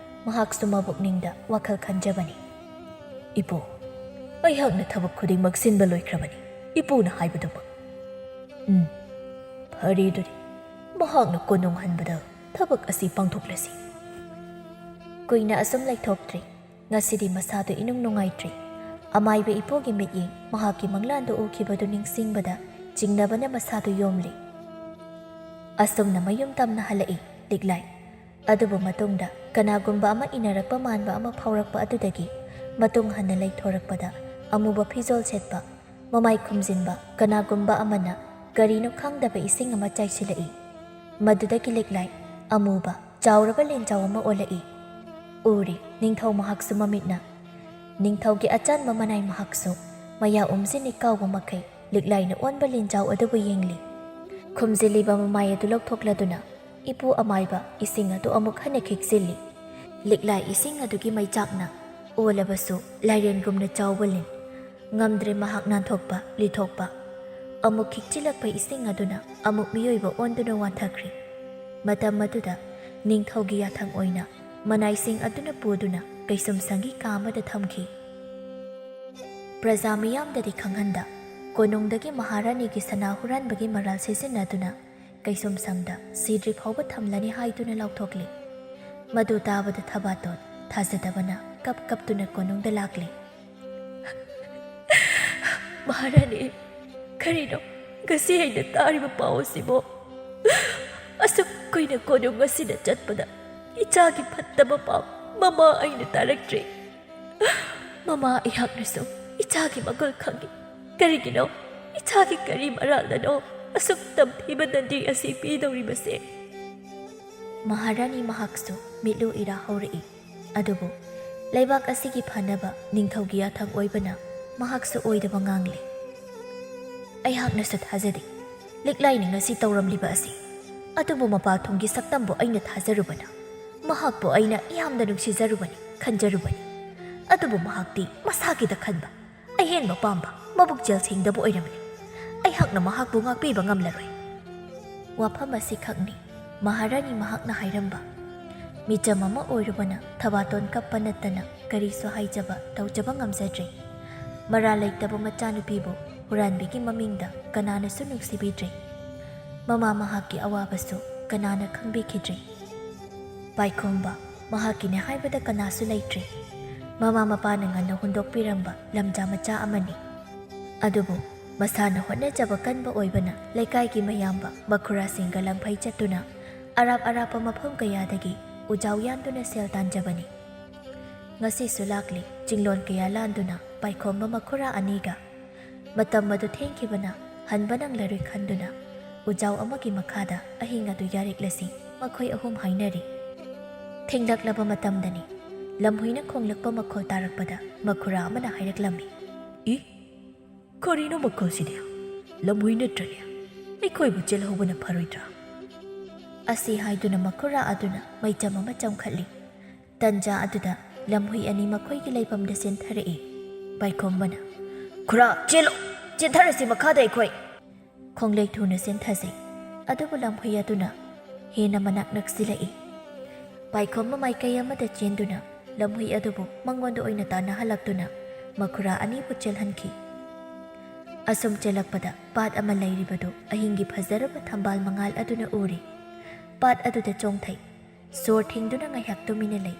ꯃꯍꯥꯛꯁꯨ ꯃꯕꯨꯛꯅꯤꯡꯗ ꯋꯥꯈꯜ ꯈꯟꯖꯕꯅꯤ꯫ ꯏꯄꯨ, ꯑꯩꯍꯥꯛꯅ ꯊꯕꯛ ꯈꯨꯗꯤꯡꯃꯛ ꯁꯤꯟꯕ ꯂꯣꯏꯈ꯭ꯔꯕꯅꯤ, ꯏꯄꯨꯅ ꯍꯥꯏꯕꯗꯨꯃꯛ꯫ ꯐꯔꯦ, ꯑꯗꯨꯗꯤ ꯃꯍꯥꯛꯅ ꯀꯣꯅꯨꯡ ꯍꯟꯕꯗ ꯊꯕꯛ ꯑꯁꯤ ꯄꯥꯡꯊꯣꯛꯂꯁꯤ꯫ ꯀꯨꯏꯅ ꯑꯁꯨꯝ ꯂꯩꯊꯣꯛꯇ꯭ꯔꯤ꯫ ꯉꯁꯤꯗꯤ ꯃꯁꯥꯗꯨ ꯏꯅꯨꯡ ꯅꯨꯡꯉꯥꯏꯇ꯭ꯔꯤ꯫ ꯑꯃꯥꯏꯕ ꯏꯄꯨꯒꯤ ꯃꯤꯠꯌꯦꯡ ꯃꯍꯥꯛꯀꯤ ꯃꯪꯂꯥꯟꯗ ꯎꯈꯤꯕꯗꯨ ꯅꯤꯡꯁꯤꯡꯕꯗ ꯆꯤꯡꯅꯕꯅ ꯃꯁꯥꯗꯨ ꯌꯣꯝꯂꯤ꯫ ꯑꯁꯨꯝꯅ ꯃꯌꯨꯝ ꯇꯝꯅ ꯍꯜꯂꯛꯏ ꯂꯤꯛꯂꯥꯏ꯫ ꯑꯗꯨꯕꯨ ꯃꯇꯨꯡꯗ ꯀꯅꯥꯒꯨꯝꯕ ꯑꯃ ꯏꯟꯅꯔꯛꯄ ꯃꯥꯟꯕ ꯑꯃ ꯐꯥꯎꯔꯛꯄ ꯑꯗꯨꯗꯒꯤ ꯃꯇꯨꯡ ꯍꯟꯅ ꯂꯩꯊꯣꯔꯛꯄꯗ ꯑꯃꯨꯕ ꯐꯤꯖꯣꯜ ꯁꯦꯠꯄ, ꯃꯃꯥꯏ ꯈꯨꯝꯖꯤꯟꯕ ꯀꯅꯥꯒꯨꯝꯕ ꯑꯃꯅ ꯀꯔꯤꯅꯣ ꯈꯪꯗꯕ ꯏꯁꯤꯡ ꯑꯃ ꯆꯥꯏꯁꯤꯜꯂꯛꯏ꯫ ꯃꯗꯨꯗꯒꯤ ꯂꯤꯛꯂꯥꯏ ꯑꯃꯨꯕ ꯆꯥꯎꯔꯕ ꯂꯦꯟꯖꯥꯎ ꯑꯃ ꯑꯣꯜꯂꯛꯏ꯫ ꯎꯔꯤ ꯅꯤꯡꯊꯧ ꯃꯍꯥꯛꯁꯨ ꯃꯃꯤꯠꯅ꯫ ꯅꯤꯡꯊꯧꯒꯤ ꯑꯆꯥꯟꯕ ꯃꯅꯥꯏ ꯃꯍꯥꯛꯁꯨ ꯃꯌꯥ ꯎꯝꯖꯤꯟꯅꯤ ꯀꯥꯎꯕ ꯃꯈꯩ ꯂꯤꯛꯂꯥꯏꯅ ꯑꯣꯟꯕ ꯂꯦꯟꯖꯥꯎ ꯑꯗꯨꯕꯨ ꯌꯦꯡꯂꯤ꯫ ꯈꯨꯝꯖꯤꯜꯂꯤꯕ ꯃꯃꯥꯏ ꯑꯗꯨ ꯂꯧꯊꯣꯛꯂꯗꯨꯅ ꯏꯄꯨ ꯑꯃꯥꯏꯕ ꯏꯁꯤꯡ ꯑꯗꯨ ꯑꯃꯨꯛ ꯍꯟꯅ ꯈꯤꯛꯆꯤꯜꯂꯤ꯫ ꯂꯤꯛꯂꯥꯏ ꯏꯁꯤꯡ ꯑꯗꯨꯒꯤ ꯃꯩꯆꯥꯛꯅ ꯑꯣꯜꯂꯕꯁꯨ ꯂꯥꯏꯔꯦꯟꯒꯨꯝꯅ ꯆꯥꯎꯕ ꯂꯤꯟ ꯉꯝꯗ꯭ꯔꯦ ꯃꯍꯥꯛ ꯅꯥꯟꯊꯣꯛꯄ, ꯂꯤꯊꯣꯛꯄ꯫ ꯑꯃꯨꯛ ꯈꯤꯛꯆꯤꯜꯂꯛꯄ ꯏꯁꯤꯡ ꯑꯗꯨꯅ ꯑꯃꯨꯛ ꯃꯤꯑꯣꯏꯕ ꯑꯣꯟꯗꯨꯅ ꯋꯥꯟꯊꯈ꯭ꯔꯤ꯫ ꯃꯇꯝ ꯑꯗꯨꯗ ꯅꯤꯡꯊꯧꯒꯤ ꯌꯥꯊꯪ ꯑꯣꯏꯅ ꯃꯅꯥꯏꯁꯤꯡ ꯑꯗꯨꯅ ꯄꯨꯗꯨꯅ ꯀꯩꯁꯨꯝꯁꯪꯒꯤ ꯀꯥ ꯑꯃꯗ ꯊꯝꯈꯤ꯫ ꯄ꯭ꯔꯖꯥ ꯃꯤꯌꯥꯝꯗꯗꯤ ꯈꯪꯍꯟꯗ ꯀꯣꯅꯨꯡꯗꯒꯤ ꯃꯍꯥꯔꯥꯅꯤꯒꯤ ꯁꯅꯥ ꯍꯨꯔꯥꯟꯕꯒꯤ ꯃꯔꯥꯜ ꯁꯤꯖꯤꯟꯅꯗꯨꯅ ꯀꯩꯁꯨꯝꯁꯪꯗ ꯁꯤꯗ꯭ꯔꯤ ꯐꯥꯎꯕ ꯊꯝꯂꯅꯤ ꯍꯥꯏꯗꯨꯅ ꯂꯥꯎꯊꯣꯛꯂꯤ꯫ ꯃꯗꯨ ꯇꯥꯕꯗ ꯊꯕꯥꯇꯣꯟ ꯊꯥꯖꯗꯕꯅ ꯀꯞꯇꯨꯅ ꯀꯣꯅꯨꯡꯗ ꯂꯥꯛꯂꯤ꯫ ꯃꯍꯥꯔꯥꯅꯤ, ꯀꯔꯤꯅꯣ ꯉꯁꯤ ꯑꯩꯅ ꯇꯥꯔꯤꯕ ꯄꯥꯎ ꯑꯁꯤꯕꯣ? ꯑꯁꯨꯛ ꯀꯨꯏꯅ ꯀꯣꯅꯨꯡ ꯑꯁꯤꯗ ꯆꯠꯄꯗ ꯏꯆꯥꯒꯤ ꯐꯠꯇꯕ ꯄꯥꯎ ꯃꯃꯥ ꯑꯩꯅ ꯇꯥꯔꯛꯇ꯭ꯔꯤ꯫ ꯃꯃꯥ, ꯑꯩꯍꯥꯛꯅꯁꯨ ꯏꯆꯥꯒꯤ ꯃꯒꯨꯟ ꯈꯪꯏ꯫ ꯀꯔꯤꯒꯤꯅꯣ ꯏꯆꯥꯒꯤ ꯀꯔꯤ ꯃꯔꯥꯜꯅꯅꯣ ꯑꯁꯨꯛ ꯇꯝꯊꯤꯕ ꯗꯟꯗꯤ ꯑꯁꯤ ꯄꯤꯗꯧꯔꯤꯕꯁꯦ? ꯃꯍꯥꯔꯥꯅꯤ ꯃꯍꯥꯛꯁꯨ ꯃꯤꯠꯂꯨ ꯏꯔꯥ ꯍꯧꯔꯛꯏ꯫ ꯑꯗꯨꯕꯨ ꯂꯩꯕꯥꯛ ꯑꯁꯤꯒꯤ ꯐꯅꯕ ꯅꯤꯡꯊꯧꯒꯤ ꯌꯥꯊꯪ ꯑꯣꯏꯕꯅ ꯃꯍꯥꯛꯁꯨ ꯑꯣꯏꯗꯕ ꯉꯥꯡꯂꯤ꯫ ꯑꯩꯍꯥꯛꯅꯁꯨ ꯊꯥꯖꯗꯦ ꯂꯤꯛꯂꯥꯏꯅ ꯉꯁꯤ ꯇꯧꯔꯝꯂꯤꯕ ꯑꯁꯤ, ꯑꯗꯨꯕꯨ ꯃꯄꯥꯊꯨꯡꯒꯤ ꯁꯛꯇꯝꯕꯨ ꯑꯩꯅ ꯊꯥꯖꯔꯨꯕꯅ, ꯃꯍꯥꯛꯄꯨ ꯑꯩꯅ ꯌꯥꯝꯅ ꯅꯨꯡꯁꯤꯖꯔꯨꯕꯅꯤ, ꯈꯟꯖꯔꯨꯕꯅꯤ꯫ ꯑꯗꯨꯕꯨ ꯃꯍꯥꯛꯇꯤ ꯃꯁꯥꯒꯤꯗ ꯈꯟꯕ, ꯑꯍꯦꯟꯕ ꯄꯥꯝꯕ, ꯃꯕꯨꯛꯆꯦꯜ ꯁꯦꯡꯗꯕ ꯑꯣꯏꯔꯝꯂꯤ꯫ ꯑꯩꯍꯥꯛꯅ ꯃꯍꯥꯛꯄꯨ ꯉꯥꯛꯄꯤꯕ ꯉꯝꯂꯔꯣꯏ꯫ ꯋꯥꯐꯝ ꯑꯁꯤꯈꯛꯅꯤ ꯃꯍꯥꯔꯥꯅꯤ ꯃꯍꯥꯛꯅ ꯍꯥꯏꯔꯝꯕ꯫ ꯃꯤꯆꯝ ꯑꯃ ꯑꯣꯏꯔꯨꯕꯅ ꯊꯕꯥꯇꯣꯟ ꯀꯞꯄ ꯅꯠꯇꯅ ꯀꯔꯤꯁꯨ ꯍꯥꯏꯖꯕ ꯇꯧꯖꯕ ꯉꯝꯖꯗ꯭ꯔꯦ꯫ ꯃꯔꯥꯜ ꯂꯩꯇꯕ ꯃꯆꯥꯅꯨꯄꯤꯕꯨ ꯍꯨꯔꯥꯟꯕꯤꯒꯤ ꯃꯃꯤꯡꯗ ꯀꯅꯥꯅꯁꯨ ꯅꯨꯡꯁꯤꯕꯤꯗ꯭ꯔꯦ꯫ ꯃꯃꯥ ꯃꯍꯥꯛꯀꯤ ꯑꯋꯥꯕꯁꯨ ꯀꯅꯥꯅ ꯈꯪꯕꯤꯈꯤꯗ꯭ꯔꯦ꯫ ꯄꯥꯏꯈꯣꯝꯕ ꯃꯍꯥꯛꯀꯤꯅꯦ ꯍꯥꯏꯕꯗ ꯀꯅꯥꯁꯨ ꯂꯩꯇ꯭ꯔꯦ꯫ ꯃꯃꯥ ꯃꯄꯥꯅ ꯉꯟꯅ ꯍꯨꯟꯗꯣꯛꯄꯤꯔꯝꯕ ꯂꯝꯖꯥ ꯃꯆꯥ ꯑꯃꯅꯤ꯫ ꯑꯗꯨꯕꯨ ꯃꯁꯥꯅ ꯍꯣꯠꯅꯖꯕ ꯀꯟꯕ ꯑꯣꯏꯕꯅ ꯂꯩꯀꯥꯏꯒꯤ ꯃꯌꯥꯝꯕ ꯃꯈꯨꯔꯥꯁꯤꯡꯒ ꯂꯪꯐꯩ ꯆꯠꯇꯨꯅ ꯑꯔꯥꯞ ꯑꯔꯥꯞꯄ ꯃꯐꯝ ꯀꯌꯥꯗꯒꯤ ꯎꯖꯥꯎ ꯌꯥꯟꯗꯨꯅ ꯁꯦꯜ ꯇꯥꯟꯖꯕꯅꯤ꯫ ꯉꯁꯤꯁꯨ ꯂꯥꯛꯂꯤ ꯆꯤꯡꯂꯣꯟ ꯀꯌꯥ ꯂꯥꯟꯗꯨꯅ ꯄꯥꯏꯈꯣꯝꯕ ꯃꯈꯨꯔꯥ ꯑꯅꯤꯒ꯫ ꯃꯇꯝ ꯑꯗꯨ ꯊꯦꯡꯈꯤꯕꯅ ꯍꯟꯕ ꯅꯪꯂꯔꯣꯏ ꯈꯟꯗꯨꯅ ꯎꯖꯥꯎ ꯑꯃꯒꯤ ꯃꯈꯥꯗ ꯑꯍꯤꯡ ꯑꯗꯨ ꯌꯥꯔꯦꯛꯂꯁꯤ ꯃꯈꯣꯏ ꯑꯍꯨꯝ ꯍꯥꯏꯅꯔꯤ꯫ ꯊꯦꯡꯂꯛꯂꯕ ꯃꯇꯝꯗꯅꯤ ꯂꯝꯍꯨꯏꯅ ꯈꯣꯡꯂꯛꯄ ꯃꯈꯣꯜ ꯇꯥꯔꯛꯄꯗ ꯃꯈꯨꯔꯥ ꯑꯃꯅ ꯍꯥꯏꯔꯛꯂꯝꯃꯤ꯫ ꯀꯔꯤꯅꯣ ꯃꯈꯣꯜꯁꯤꯗꯤ? ꯂꯝꯍꯨꯏ ꯅꯠꯇ꯭ꯔꯅꯦ? ꯑꯩꯈꯣꯏꯕꯨ ꯆꯦꯜꯍꯧꯕꯅ ꯐꯔꯣꯏꯗ꯭ꯔꯥ? ꯑꯁꯤ ꯍꯥꯏꯗꯨꯅ ꯃꯈꯨꯔꯥ ꯑꯗꯨꯅ ꯃꯩꯆꯝ ꯑꯃ ꯆꯝꯈꯠꯂꯤ꯫ ꯇꯟꯖꯥ ꯑꯗꯨꯗ ꯂꯝꯍꯨꯏ ꯑꯅꯤ ꯃꯈꯣꯏꯒꯤ ꯂꯩꯐꯝꯗ ꯆꯦꯟꯊꯔꯛꯏ꯫ ꯄꯥꯏꯈꯣꯝꯕꯅ ꯈꯨꯔꯥ ꯆꯦꯜꯂꯣ, ꯆꯦꯟꯊꯔꯁꯤ ꯃꯈꯥꯗ ꯑꯩꯈꯣꯏ꯫ ꯈꯣꯡꯂꯩ ꯊꯨꯅ ꯆꯦꯟꯊꯖꯩ꯫ ꯑꯗꯨꯕꯨ ꯂꯝꯍꯨꯏ ꯑꯗꯨꯅ ꯍꯦꯟꯅ ꯃꯅꯥꯛ ꯅꯛꯁꯤꯜꯂꯛꯏ꯫ ꯄꯥꯏꯈꯣꯝꯕ ꯃꯥꯏꯀꯩ ꯑꯃꯗ ꯆꯦꯟꯗꯨꯅ ꯂꯝꯍꯨꯏ ꯑꯗꯨꯕꯨ ꯃꯉꯣꯟꯗ ꯑꯣꯏꯅ ꯇꯥꯟꯅꯍꯜꯂꯛꯇꯨꯅ ꯃꯈꯨꯔꯥ ꯑꯅꯤꯕꯨ ꯆꯦꯜꯍꯟꯈꯤ꯫ ꯑꯁꯨꯝ ꯆꯦꯜꯂꯛꯄꯗ ꯄꯥꯠ ꯑꯃ ꯂꯩꯔꯤꯕꯗꯨ ꯑꯍꯤꯡꯒꯤ ꯐꯖꯔꯕ ꯊꯝꯕꯥꯜ ꯃꯉꯥꯜ ꯑꯗꯨꯅ ꯎꯔꯤ꯫ ꯄꯥꯠ ꯑꯗꯨꯗ ꯆꯣꯡꯊꯩ꯫ ꯁꯣꯔ ꯊꯤꯡꯗꯨꯅ ꯉꯥꯏꯍꯥꯛ ꯇꯨꯃꯤꯟꯅ ꯂꯩ꯫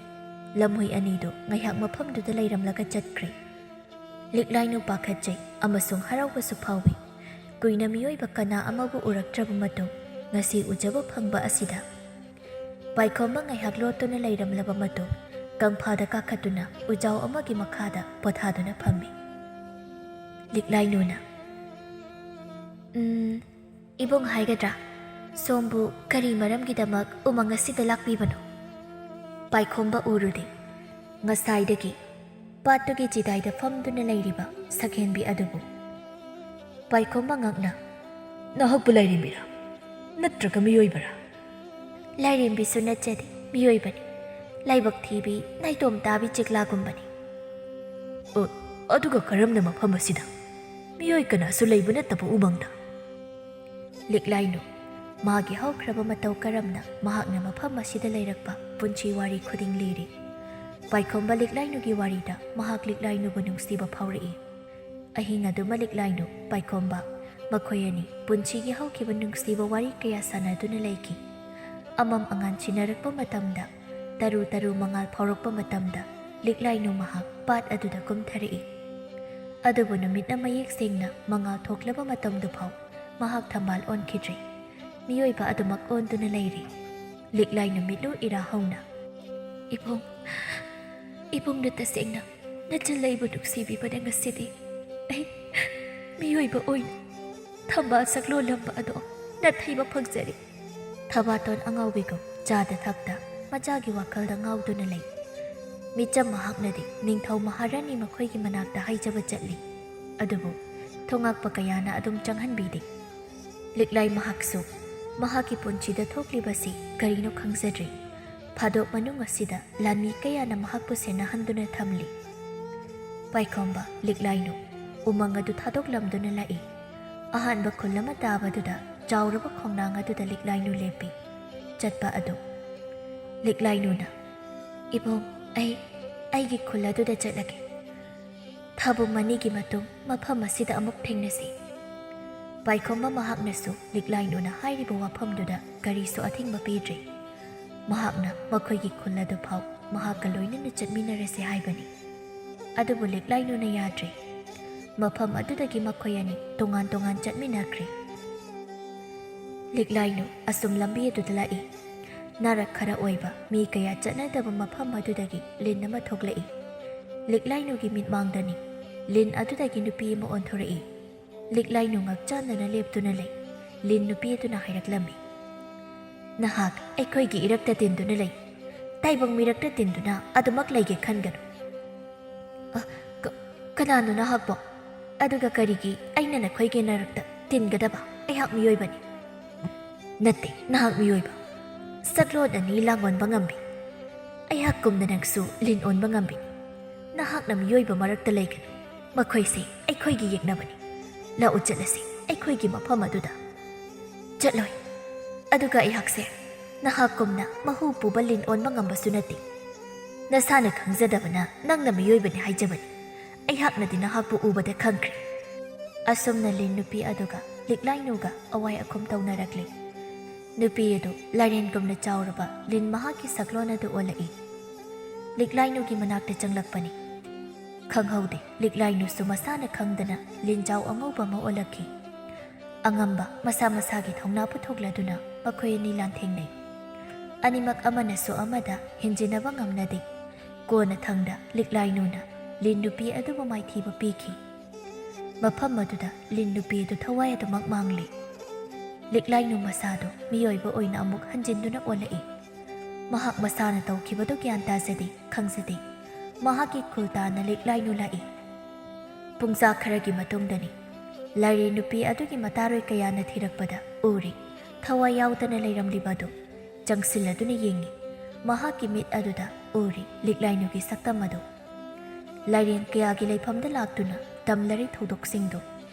ꯂꯝꯍꯨꯏ ꯑꯅꯤꯗꯨ ꯉꯥꯏꯍꯥꯛ ꯃꯐꯝꯗꯨꯗ ꯂꯩꯔꯝꯂꯒ ꯆꯠꯈ꯭ꯔꯦ꯫ ꯂꯤꯛꯂꯥꯏꯅꯨ ꯄꯥꯈꯠꯆꯩ ꯑꯃꯁꯨꯡ ꯍꯔꯥꯎꯕꯁꯨ ꯐꯥꯎꯏ꯫ ꯀꯨꯏꯅ ꯃꯤꯑꯣꯏꯕ ꯀꯅꯥ ꯑꯃꯕꯨ ꯎꯔꯛꯇ꯭ꯔꯕ ꯃꯇꯨꯡ ꯉꯁꯤ ꯎꯖꯕ ꯐꯪꯕ ꯑꯁꯤꯗ ꯄꯥꯏꯈꯣꯝꯕ ꯉꯥꯏꯍꯥꯛ ꯂꯣꯠꯇꯨꯅ ꯂꯩꯔꯝꯂꯕ ꯃꯇꯨꯡ ꯀꯪꯐꯥꯗ ꯀꯥꯈꯠꯇꯨꯅ ꯎꯖꯥꯎ ꯑꯃꯒꯤ ꯃꯈꯥꯗ ꯄꯣꯊꯥꯗꯨꯅ ꯐꯝꯃꯤ꯫ ꯂꯤꯛꯂꯥꯏꯅꯨꯅ ꯏꯕꯨꯡ ꯍꯥꯏꯒꯗ꯭ꯔꯥ, ꯁꯣꯝꯕꯨ ꯀꯔꯤ ꯃꯔꯝꯒꯤꯗꯃꯛ ꯎꯃꯪ ꯑꯁꯤꯗ ꯂꯥꯛꯄꯤꯕꯅꯣ? ꯄꯥꯏꯈꯣꯝꯕ ꯎꯔꯨꯗꯦ꯫ ꯉꯁꯥꯏꯗꯒꯤ ꯄꯥꯠꯇꯨꯒꯤ ꯆꯤꯗꯥꯏꯗ ꯐꯝꯗꯨꯅ ꯂꯩꯔꯤꯕ ꯁꯛꯍꯦꯟꯕꯤ ꯑꯗꯨꯕꯨ꯫ ꯄꯥꯏꯈꯣꯝꯕ ꯉꯛꯅ ꯅꯍꯥꯛꯄꯨ ꯂꯥꯏꯔꯦꯝꯕꯤꯔꯥ ꯅꯠꯇ꯭ꯔꯒ ꯃꯤꯑꯣꯏꯕꯔꯥ? ꯂꯥꯏꯔꯦꯝꯕꯤꯁꯨ ꯅꯠꯆꯗꯦ, ꯃꯤꯑꯣꯏꯕꯅꯤ꯫ ꯂꯥꯏꯕꯛ ꯊꯤꯕꯤ ꯅꯥꯏꯇꯣꯝ ꯇꯥꯕꯤ ꯆꯦꯛꯂꯥꯒꯨꯝꯕꯅꯤ꯫ ꯑꯗꯨꯒ ꯀꯔꯝꯅ ꯃꯐꯝ ꯑꯁꯤꯗ ꯃꯤꯑꯣꯏ ꯀꯅꯥꯁꯨ ꯂꯩꯕ ꯅꯠꯇꯕ ꯎꯃꯪꯗ? ꯂꯤꯛꯂꯥꯏꯅꯨ ꯃꯥꯒꯤ ꯍꯧꯈ꯭ꯔꯕ ꯃꯇꯧ ꯀꯔꯝꯅ ꯃꯍꯥꯛꯅ ꯃꯐꯝ ꯑꯁꯤꯗ ꯂꯩꯔꯛꯄ ꯄꯨꯟꯁꯤ ꯋꯥꯔꯤ ꯈꯨꯗꯤꯡ ꯂꯤꯔꯤ꯫ ꯄꯥꯏꯈꯣꯝꯕ ꯂꯤꯛꯂꯥꯏꯅꯨꯒꯤ ꯋꯥꯔꯤꯗ ꯃꯍꯥꯛ ꯂꯤꯛꯂꯥꯏꯅꯨꯕꯨ ꯅꯨꯡꯁꯤꯕ ꯐꯥꯎꯔꯛꯏ꯫ ꯑꯍꯤꯡ ꯑꯗꯨꯃ ꯂꯤꯛꯂꯥꯏꯅꯨ, ꯄꯥꯏꯈꯣꯝꯕ ꯃꯈꯣꯏ ꯑꯅꯤ ꯄꯨꯟꯁꯤꯒꯤ ꯍꯧꯈꯤꯕ ꯅꯨꯡꯁꯤꯕ ꯋꯥꯔꯤ ꯀꯌꯥ ꯁꯥꯟꯅꯗꯨꯅ ꯂꯩꯈꯤ꯫ ꯑꯃꯝ ꯑꯉꯥꯟ ꯁꯤꯟꯅꯔꯛꯄ ꯃꯇꯝꯗ, ꯇꯔꯨ ꯇꯔꯨ ꯃꯉꯥꯜ ꯐꯥꯎꯔꯛꯄ ꯃꯇꯝꯗ ꯂꯤꯛꯂꯥꯏꯅꯨ ꯃꯍꯥꯛ ꯄꯥꯠ ꯑꯗꯨꯗ ꯀꯨꯝꯊꯔꯛꯏ꯫ ꯑꯗꯨꯕꯨ ꯅꯨꯃꯤꯠꯅ ꯃꯌꯦꯛ ꯁꯦꯡꯅ ꯃꯉꯥꯜ ꯊꯣꯛꯂꯕ ꯃꯇꯝꯗꯨꯐꯥꯎ ꯃꯍꯥꯛ ꯊꯝꯕꯥꯜ ꯑꯣꯟꯈꯤꯗ꯭ꯔꯦ꯫ ꯃꯤꯑꯣꯏꯕ ꯑꯗꯨꯃꯛ ꯑꯣꯟꯗꯨꯅ ꯂꯩꯔꯤ꯫ ꯂꯤꯛꯂꯥꯏꯅꯨ ꯃꯤꯠꯂꯨ ꯏꯔꯥ ꯍꯧꯅ ꯏꯕꯨꯡꯅ ꯇꯁꯦꯡꯅ ꯅꯆꯜꯂꯩꯕꯨ ꯅꯨꯡꯁꯤꯕꯤꯕꯅ ꯉꯁꯤꯗꯤ ꯑꯩ ꯃꯤꯑꯣꯏꯕ ꯑꯣꯏꯅ ꯊꯝꯕꯥꯜ ꯁꯛꯂꯣꯜꯂꯝꯕ ꯑꯗꯣ ꯅꯥꯊꯩꯕ ꯐꯪꯖꯔꯤ꯫ ꯊꯕꯥꯇꯣꯟ ꯑꯉꯥꯎꯕꯤꯒꯨꯝ ꯆꯥꯗ ꯊꯛꯇ ꯃꯆꯥꯒꯤ ꯋꯥꯈꯜꯗ ꯉꯥꯎꯗꯨꯅ ꯂꯩ꯫ ꯃꯤꯆꯝ ꯃꯍꯥꯛꯅꯗꯤ ꯅꯤꯡꯊꯧ ꯃꯍꯥꯔꯥꯅꯤ ꯃꯈꯣꯏꯒꯤ ꯃꯅꯥꯛꯇ ꯍꯩꯖꯕ ꯆꯠꯂꯤ꯫ ꯑꯗꯨꯕꯨ ꯊꯣꯉꯛꯄ ꯀꯌꯥꯅ ꯑꯗꯨꯝ ꯆꯪꯍꯟꯕꯤꯗꯦ꯫ ꯂꯤꯛꯂꯥꯏ ꯃꯍꯥꯛꯁꯨ ꯃꯍꯥꯛꯀꯤ ꯄꯨꯟꯁꯤꯗ ꯊꯣꯛꯂꯤꯕꯁꯤ ꯀꯔꯤꯅꯣ ꯈꯪꯖꯗ꯭ꯔꯤ꯫ ꯐꯥꯗꯣꯛ ꯃꯅꯨꯡ ꯑꯁꯤꯗ ꯂꯥꯟꯃꯤ ꯀꯌꯥꯅ ꯃꯍꯥꯛꯄꯨ ꯁꯦꯟꯅꯍꯟꯗꯨꯅ ꯊꯝꯂꯤ꯫ ꯄꯥꯏꯈꯣꯝꯕ ꯂꯤꯛꯂꯥꯏꯅꯨ ꯎꯃꯪ ꯑꯗꯨ ꯊꯥꯗꯣꯛꯂꯝꯗꯨꯅ ꯂꯥꯛꯏ꯫ ꯑꯍꯥꯟꯕ ꯈꯨꯜ ꯑꯃ ꯇꯥꯕꯗꯨꯗ ꯆꯥꯎꯔꯕ ꯈꯣꯡꯅꯥꯡ ꯑꯗꯨꯗ ꯂꯤꯛꯂꯥꯏꯅꯨ ꯂꯦꯞꯄꯤ꯫ ꯆꯠꯄ ꯑꯗꯨ ꯂꯤꯛꯂꯥꯏꯅꯨꯅ ꯏꯕꯨꯡ ꯑꯩꯒꯤ ꯈꯨꯜ ꯑꯗꯨꯗ ꯆꯠꯂꯒꯦ꯫ ꯊꯥꯕꯨꯝ ꯑꯅꯤꯒꯤ ꯃꯇꯨꯡ ꯃꯐꯝ ꯑꯁꯤꯗ ꯑꯃꯨꯛ ꯊꯦꯡꯅꯁꯤ꯫ ꯄꯥꯏꯈꯣꯝꯕ ꯃꯍꯥꯛꯅꯁꯨ ꯂꯤꯛꯂꯥꯏꯅꯨꯅ ꯍꯥꯏꯔꯤꯕ ꯋꯥꯐꯝꯗꯨꯗ ꯀꯔꯤꯁꯨ ꯑꯊꯤꯡꯕ ꯄꯤꯗ꯭ꯔꯦ꯫ ꯃꯍꯥꯛꯅ ꯃꯈꯣꯏꯒꯤ ꯈꯨꯜ ꯑꯗꯨꯐꯥꯎ ꯃꯍꯥꯛꯀ ꯂꯣꯏꯅꯅ ꯆꯠꯃꯤꯟꯅꯔꯁꯤ ꯍꯥꯏꯕꯅꯤ꯫ ꯑꯗꯨꯕꯨ ꯂꯤꯛꯂꯥꯏꯅꯨꯅ ꯌꯥꯗ꯭ꯔꯦ꯫ ꯃꯐꯝ ꯑꯗꯨꯗꯒꯤ ꯃꯈꯣꯏ ꯑꯅꯤ ꯇꯣꯉꯥꯟ ꯇꯣꯉꯥꯟ ꯆꯠꯃꯤꯟꯅꯈ꯭ꯔꯦ꯫ ꯂꯤꯛꯂꯥꯏꯅꯨ ꯑꯁꯨꯝ ꯂꯝꯕꯤ ꯑꯗꯨꯗ ꯂꯥꯛꯏ꯫ ꯅꯥꯔꯛ ꯈꯔ ꯑꯣꯏꯕ ꯃꯤ ꯀꯌꯥ ꯆꯠꯅꯗꯕ ꯃꯐꯝ ꯑꯗꯨꯗꯒꯤ ꯂꯤꯟ ꯑꯃ ꯊꯣꯛꯂꯛꯏ꯫ ꯂꯤꯛꯂꯥꯏꯅꯨꯒꯤ ꯃꯤꯠꯃꯥꯡꯗꯅꯤ ꯂꯤꯟ ꯑꯗꯨꯗꯒꯤ ꯅꯨꯄꯤ ꯑꯃ ꯑꯣꯟꯊꯣꯔꯛꯏ꯫ Liklai ngakchandana leptuna lei lin nupi aduna hairaklammi nahak ꯑꯩꯈꯣꯏꯒꯤ ꯏꯔꯛꯇ ꯇꯤꯟꯗꯨꯅ ꯂꯩ ꯇꯥꯏꯕꯪ ꯃꯤꯔꯛꯇ ꯇꯤꯟꯗꯨꯅ ꯑꯗꯨꯃꯛ ꯂꯩꯒꯦ ꯈꯟꯒꯅꯨ ꯀꯅꯥꯅꯣ ꯅꯍꯥꯛꯄꯣ ꯑꯗꯨꯒ ꯀꯔꯤꯒꯤ ꯑꯩꯅ ꯅꯈꯣꯏꯒꯤ ꯅꯔꯛꯇ ꯇꯤꯟꯒꯗꯕ ꯑꯩꯍꯥꯛ ꯃꯤꯑꯣꯏꯕꯅꯤ ꯅꯠꯇꯦ ꯅꯍꯥꯛ ꯃꯤꯑꯣꯏꯕ ꯁꯛꯂꯣꯟ ꯑꯅꯤ ꯂꯥꯡꯑꯣꯟꯕ ꯉꯝꯕꯤ ꯑꯩꯍꯥꯛꯀꯨꯝꯅ ꯅꯪꯁꯨ ꯂꯤꯟ ꯑꯣꯟꯕ ꯉꯝꯕꯤꯅꯤ ꯅꯍꯥꯛꯅ ꯃꯤꯑꯣꯏꯕ ꯃꯔꯛꯇ ꯂꯩꯒꯅꯨ ꯃꯈꯣꯏꯁꯦ ꯑꯩꯈꯣꯏꯒꯤ ꯌꯦꯛꯅꯕꯅꯤ ꯂꯥꯛꯎ ꯆꯠꯂꯁꯤ ꯑꯩꯈꯣꯏꯒꯤ ꯃꯐꯝ ꯑꯗꯨꯗ ꯆꯠꯂꯣꯏ ꯑꯗꯨꯒ ꯑꯩꯍꯥꯛꯁꯦ ꯅꯍꯥꯛꯀꯨꯝꯅ ꯃꯍꯨ ꯄꯨꯕ ꯂꯤꯟ ꯑꯣꯟꯕ ꯉꯝꯕꯁꯨ ꯅꯠꯇꯦ ꯅꯁꯥꯅ ꯈꯪꯖꯗꯕꯅ ꯅꯪꯅ ꯃꯤꯑꯣꯏꯕꯅꯤ ꯍꯥꯏꯖꯕꯅꯤ ꯑꯩꯍꯥꯛꯅꯗꯤ ꯅꯍꯥꯛꯄꯨ ꯎꯕꯗ ꯈꯪꯈ꯭ꯔꯦ ꯑꯁꯨꯝꯅ ꯂꯤꯟ ꯅꯨꯄꯤ ꯑꯗꯨꯒ ꯂꯤꯛꯂꯥꯏꯅꯨꯒ ꯑꯋꯥꯏ ꯑꯈꯨꯝ ꯇꯧꯅꯔꯛꯂꯤ ꯅꯨꯄꯤ ꯑꯗꯨ ꯂꯥꯏꯔꯦꯟꯒꯨꯝꯅ ꯆꯥꯎꯔꯕ ꯂꯤꯟ ꯃꯍꯥꯛꯀꯤ ꯁꯛꯂꯣꯟ ꯑꯗꯨ ꯑꯣꯜꯂꯛꯏ ꯂꯤꯛꯂꯥꯏꯅꯨꯒꯤ ꯃꯅꯥꯛꯇ ꯆꯪꯂꯛꯄꯅꯤ ꯈꯪꯍꯧꯗꯦ ꯂꯤꯛꯂꯥꯏꯅꯨꯁꯨ ꯃꯁꯥꯅ ꯈꯪꯗꯅ ꯂꯤꯟꯖꯥꯎ ꯑꯉꯧꯕ ꯑꯃ ꯑꯣꯜꯂꯛꯈꯤ ꯑꯉꯝꯕ ꯃꯁꯥ ꯃꯁꯥꯒꯤ ꯊꯧꯅꯥ ꯄꯨꯊꯣꯛꯂꯗꯨꯅ ꯃꯈꯣꯏ ꯑꯅꯤ ꯂꯥꯟꯊꯦꯡꯅꯩ ꯑꯅꯤꯃꯛ ꯑꯃꯅꯁꯨ ꯑꯃꯗ ꯍꯦꯟꯖꯤꯟꯅꯕ ꯉꯝꯅꯗꯦ ꯀꯣꯟꯅ ꯊꯪꯗ ꯂꯤꯛꯂꯥꯏꯅꯨꯅ ꯂꯤꯟ ꯅꯨꯄꯤ ꯑꯗꯨꯕꯨ ꯃꯥꯏꯊꯤꯕ ꯄꯤꯈꯤ ꯃꯐꯝ ꯑꯗꯨꯗ ꯂꯤꯟ ꯅꯨꯄꯤ ꯑꯗꯨ ꯊꯋꯥꯏ ꯑꯗꯨꯃꯛ ꯃꯥꯡꯂꯤ ꯂꯤꯛꯂꯥꯏꯅꯨ ꯃꯁꯥꯗꯨ ꯃꯤꯑꯣꯏꯕ ꯑꯣꯏꯅ ꯑꯃꯨꯛ ꯍꯟꯖꯤꯟꯗꯨꯅ ꯑꯣꯜꯂꯛꯏ ꯃꯍꯥꯛ ꯃꯁꯥꯅ ꯇꯧꯈꯤꯕꯗꯨ ꯒ꯭ꯌꯥꯟ ꯇꯥꯖꯗꯦ ꯈꯪꯖꯗꯦ ꯃꯍꯥꯛꯀꯤ ꯈꯨꯜꯇꯥꯅ ꯂꯤꯛꯂꯥꯏꯅꯨ ꯂꯥꯛꯏ ꯄꯨꯡꯖꯥ ꯈꯔꯒꯤ ꯃꯇꯨꯡꯗꯅꯤ ꯂꯥꯏꯔꯦꯟ ꯅꯨꯄꯤ ꯑꯗꯨꯒꯤ ꯃꯇꯥꯔꯣꯏ ꯀꯌꯥꯅ ꯊꯤꯔꯛꯄꯗ ꯎꯔꯤ ꯊꯋꯥꯏ ꯌꯥꯎꯗꯅ ꯂꯩꯔꯝꯂꯤꯕꯗꯨ ꯆꯪꯁꯤꯜꯂꯗꯨꯅ ꯌꯦꯡꯉꯤ ꯃꯍꯥꯛꯀꯤ ꯃꯤꯠ ꯑꯗꯨꯗ ꯎꯔꯤ ꯂꯤꯛꯂꯥꯏꯅꯨꯒꯤ ꯁꯛꯇꯝ ꯑꯗꯨ ꯂꯥꯏꯔꯦꯟ ꯀꯌꯥꯒꯤ ꯂꯩꯐꯝꯗ ꯂꯥꯛꯇꯨꯅ ꯇꯝꯂꯔꯤ ꯊꯧꯗꯣꯛꯁꯤꯡꯗꯨ